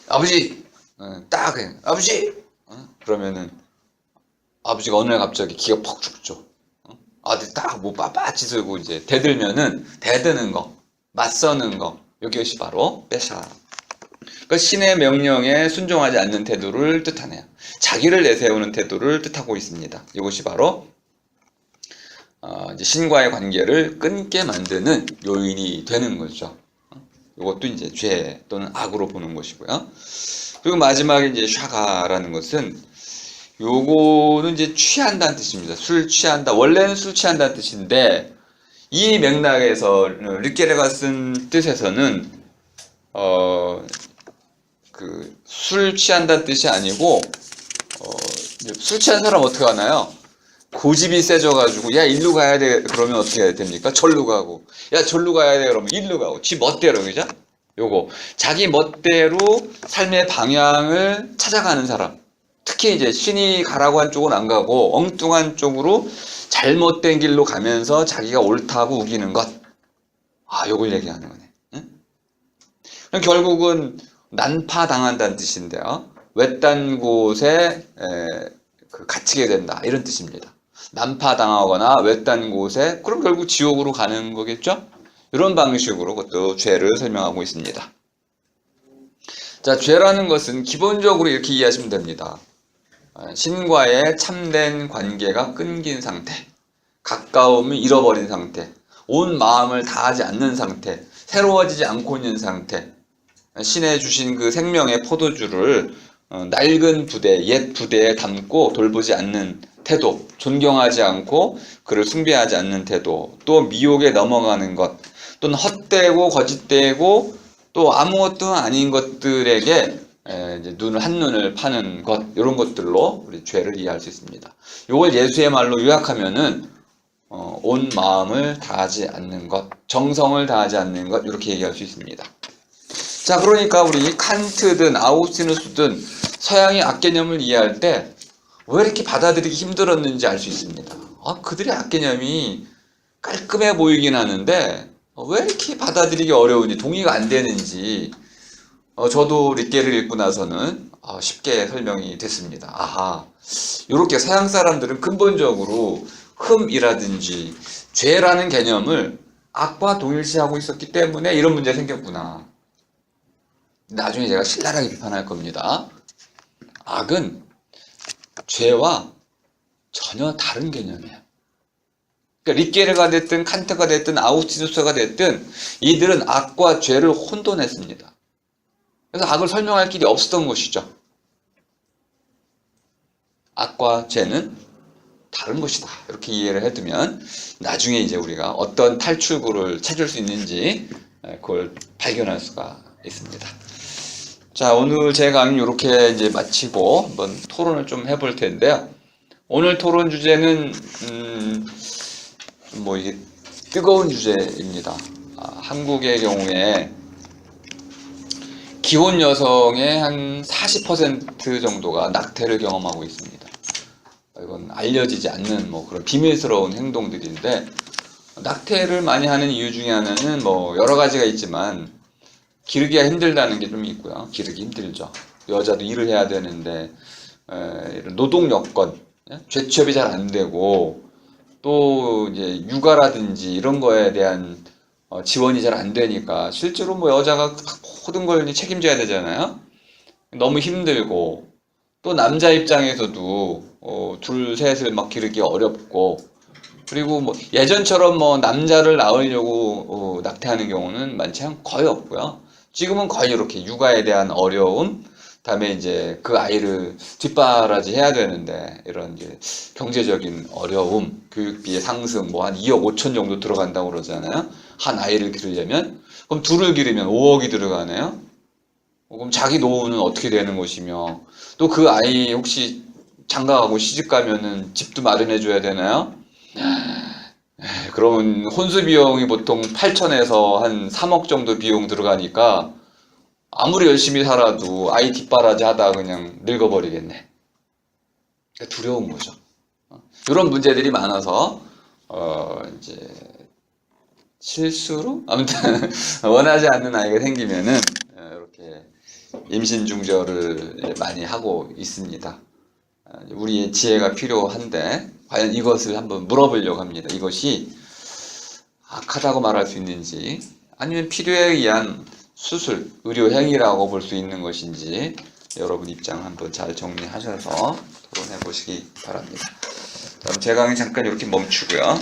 아버지 딱 아버지 그러면은 아버지가 어느 날 갑자기 기가 퍽 죽죠. 아들 딱 뭐 빳빳이 들고 이제 대들면은 대드는 거, 맞서는 거, 이것이 바로 빼샤. 그러니까 신의 명령에 순종하지 않는 태도를 뜻하네요. 자기를 내세우는 태도를 뜻하고 있습니다. 이것이 바로 이제 신과의 관계를 끊게 만드는 요인이 되는 거죠. 이것도 이제 죄 또는 악으로 보는 것이고요. 그리고 마지막에 이제 샤가라는 것은 요거는 이제 취한다는 뜻입니다. 술 취한다. 원래는 술 취한다는 뜻인데 이 맥락에서 르케레가 쓴 뜻에서는 그 술 취한다는 뜻이 아니고 술 취한 사람 어떻게 하나요? 고집이 세져가지고 야 일로 가야 돼 그러면 어떻게 해야 됩니까? 절로 가고 야 절로 가야 돼 그러면 일로 가고 지 멋대로 그죠? 요거 자기 멋대로 삶의 방향을 찾아가는 사람 특히 이제 신이 가라고 한 쪽은 안 가고 엉뚱한 쪽으로 잘못된 길로 가면서 자기가 옳다고 우기는 것 요걸 얘기하는 거네. 응? 그럼 결국은 난파당한다는 뜻인데요. 외딴 곳에 갇히게 된다 이런 뜻입니다. 난파당하거나 외딴 곳에 그럼 결국 지옥으로 가는 거겠죠? 이런 방식으로 그것도 죄를 설명하고 있습니다. 자, 죄라는 것은 기본적으로 이렇게 이해하시면 됩니다. 신과의 참된 관계가 끊긴 상태, 가까움을 잃어버린 상태, 온 마음을 다하지 않는 상태, 새로워지지 않고 있는 상태, 신의 주신 그 생명의 포도주를 낡은 부대, 옛 부대에 담고 돌보지 않는 태도, 존경하지 않고 그를 숭배하지 않는 태도, 또 미혹에 넘어가는 것, 또는 헛되고 거짓되고 또 아무것도 아닌 것들에게 이제 한눈을 파는 것, 이런 것들로 우리 죄를 이해할 수 있습니다. 이걸 예수의 말로 요약하면은 온 마음을 다하지 않는 것, 정성을 다하지 않는 것, 이렇게 얘기할 수 있습니다. 자, 그러니까 우리 칸트든 아우구스티누스든 서양의 악개념을 이해할 때 왜 이렇게 받아들이기 힘들었는지 알 수 있습니다. 그들의 악개념이 깔끔해 보이긴 하는데 왜 이렇게 받아들이기 어려운지, 동의가 안 되는지 저도 릿게를 읽고 나서는 쉽게 설명이 됐습니다. 아하, 이렇게 서양 사람들은 근본적으로 흠이라든지 죄라는 개념을 악과 동일시하고 있었기 때문에 이런 문제가 생겼구나. 나중에 제가 신랄하게 비판할 겁니다. 악은 죄와 전혀 다른 개념이에요. 그러니까 릿게르가 됐든 칸트가 됐든 아우구스티누스가 됐든 이들은 악과 죄를 혼돈했습니다. 그래서 악을 설명할 길이 없었던 것이죠. 악과 죄는 다른 것이다. 이렇게 이해를 해두면 나중에 이제 우리가 어떤 탈출구를 찾을 수 있는지 그걸 발견할 수가 있습니다. 자, 오늘 제 강의 이렇게 이제 마치고 한번 토론을 좀 해볼 텐데요. 오늘 토론 주제는 뭐 이게 뜨거운 주제입니다. 한국의 경우에 기혼 여성의 한 40% 정도가 낙태를 경험하고 있습니다. 이건 알려지지 않는 뭐 그런 비밀스러운 행동들인데, 낙태를 많이 하는 이유 중에 하나는 뭐 여러 가지가 있지만 기르기가 힘들다는 게 좀 있고요. 기르기 힘들죠. 여자도 일을 해야 되는데 이런 노동 여건, 재취업이 잘 안 되고, 또 이제 육아라든지 이런 거에 대한 지원이 잘 안 되니까 실제로 뭐 여자가 모든 걸 책임져야 되잖아요. 너무 힘들고, 또 남자 입장에서도 둘 셋을 막 기르기 어렵고, 그리고 뭐 예전처럼 뭐 남자를 낳으려고 낙태하는 경우는 거의 없고요. 지금은 거의 이렇게 육아에 대한 어려움, 다음에 이제 그 아이를 뒷바라지 해야 되는데 이런 이제 경제적인 어려움, 교육비의 상승, 뭐 한 2억 5천 정도 들어간다고 그러잖아요. 한 아이를 기르려면. 그럼 둘을 기르면 5억이 들어가네요. 그럼 자기 노후는 어떻게 되는 것이며, 또 그 아이 혹시 장가가고 시집 가면은 집도 마련해 줘야 되나요? 그러면 혼수 비용이 보통 8천에서 한 3억 정도 비용 들어가니까 아무리 열심히 살아도 아이 뒷바라지 하다가 그냥 늙어버리겠네. 그러니까 두려운 거죠. 이런 문제들이 많아서 이제 실수로 아무튼 원하지 않는 아이가 생기면은 이렇게 임신 중절을 많이 하고 있습니다. 우리의 지혜가 필요한데 과연 이것을 한번 물어보려고 합니다. 이것이 악하다고 말할 수 있는지, 아니면 필요에 의한 수술, 의료 행위라고 볼 수 있는 것인지 여러분 입장 한번 잘 정리하셔서 토론해 보시기 바랍니다. 그럼 제 강의 잠깐 이렇게 멈추고요.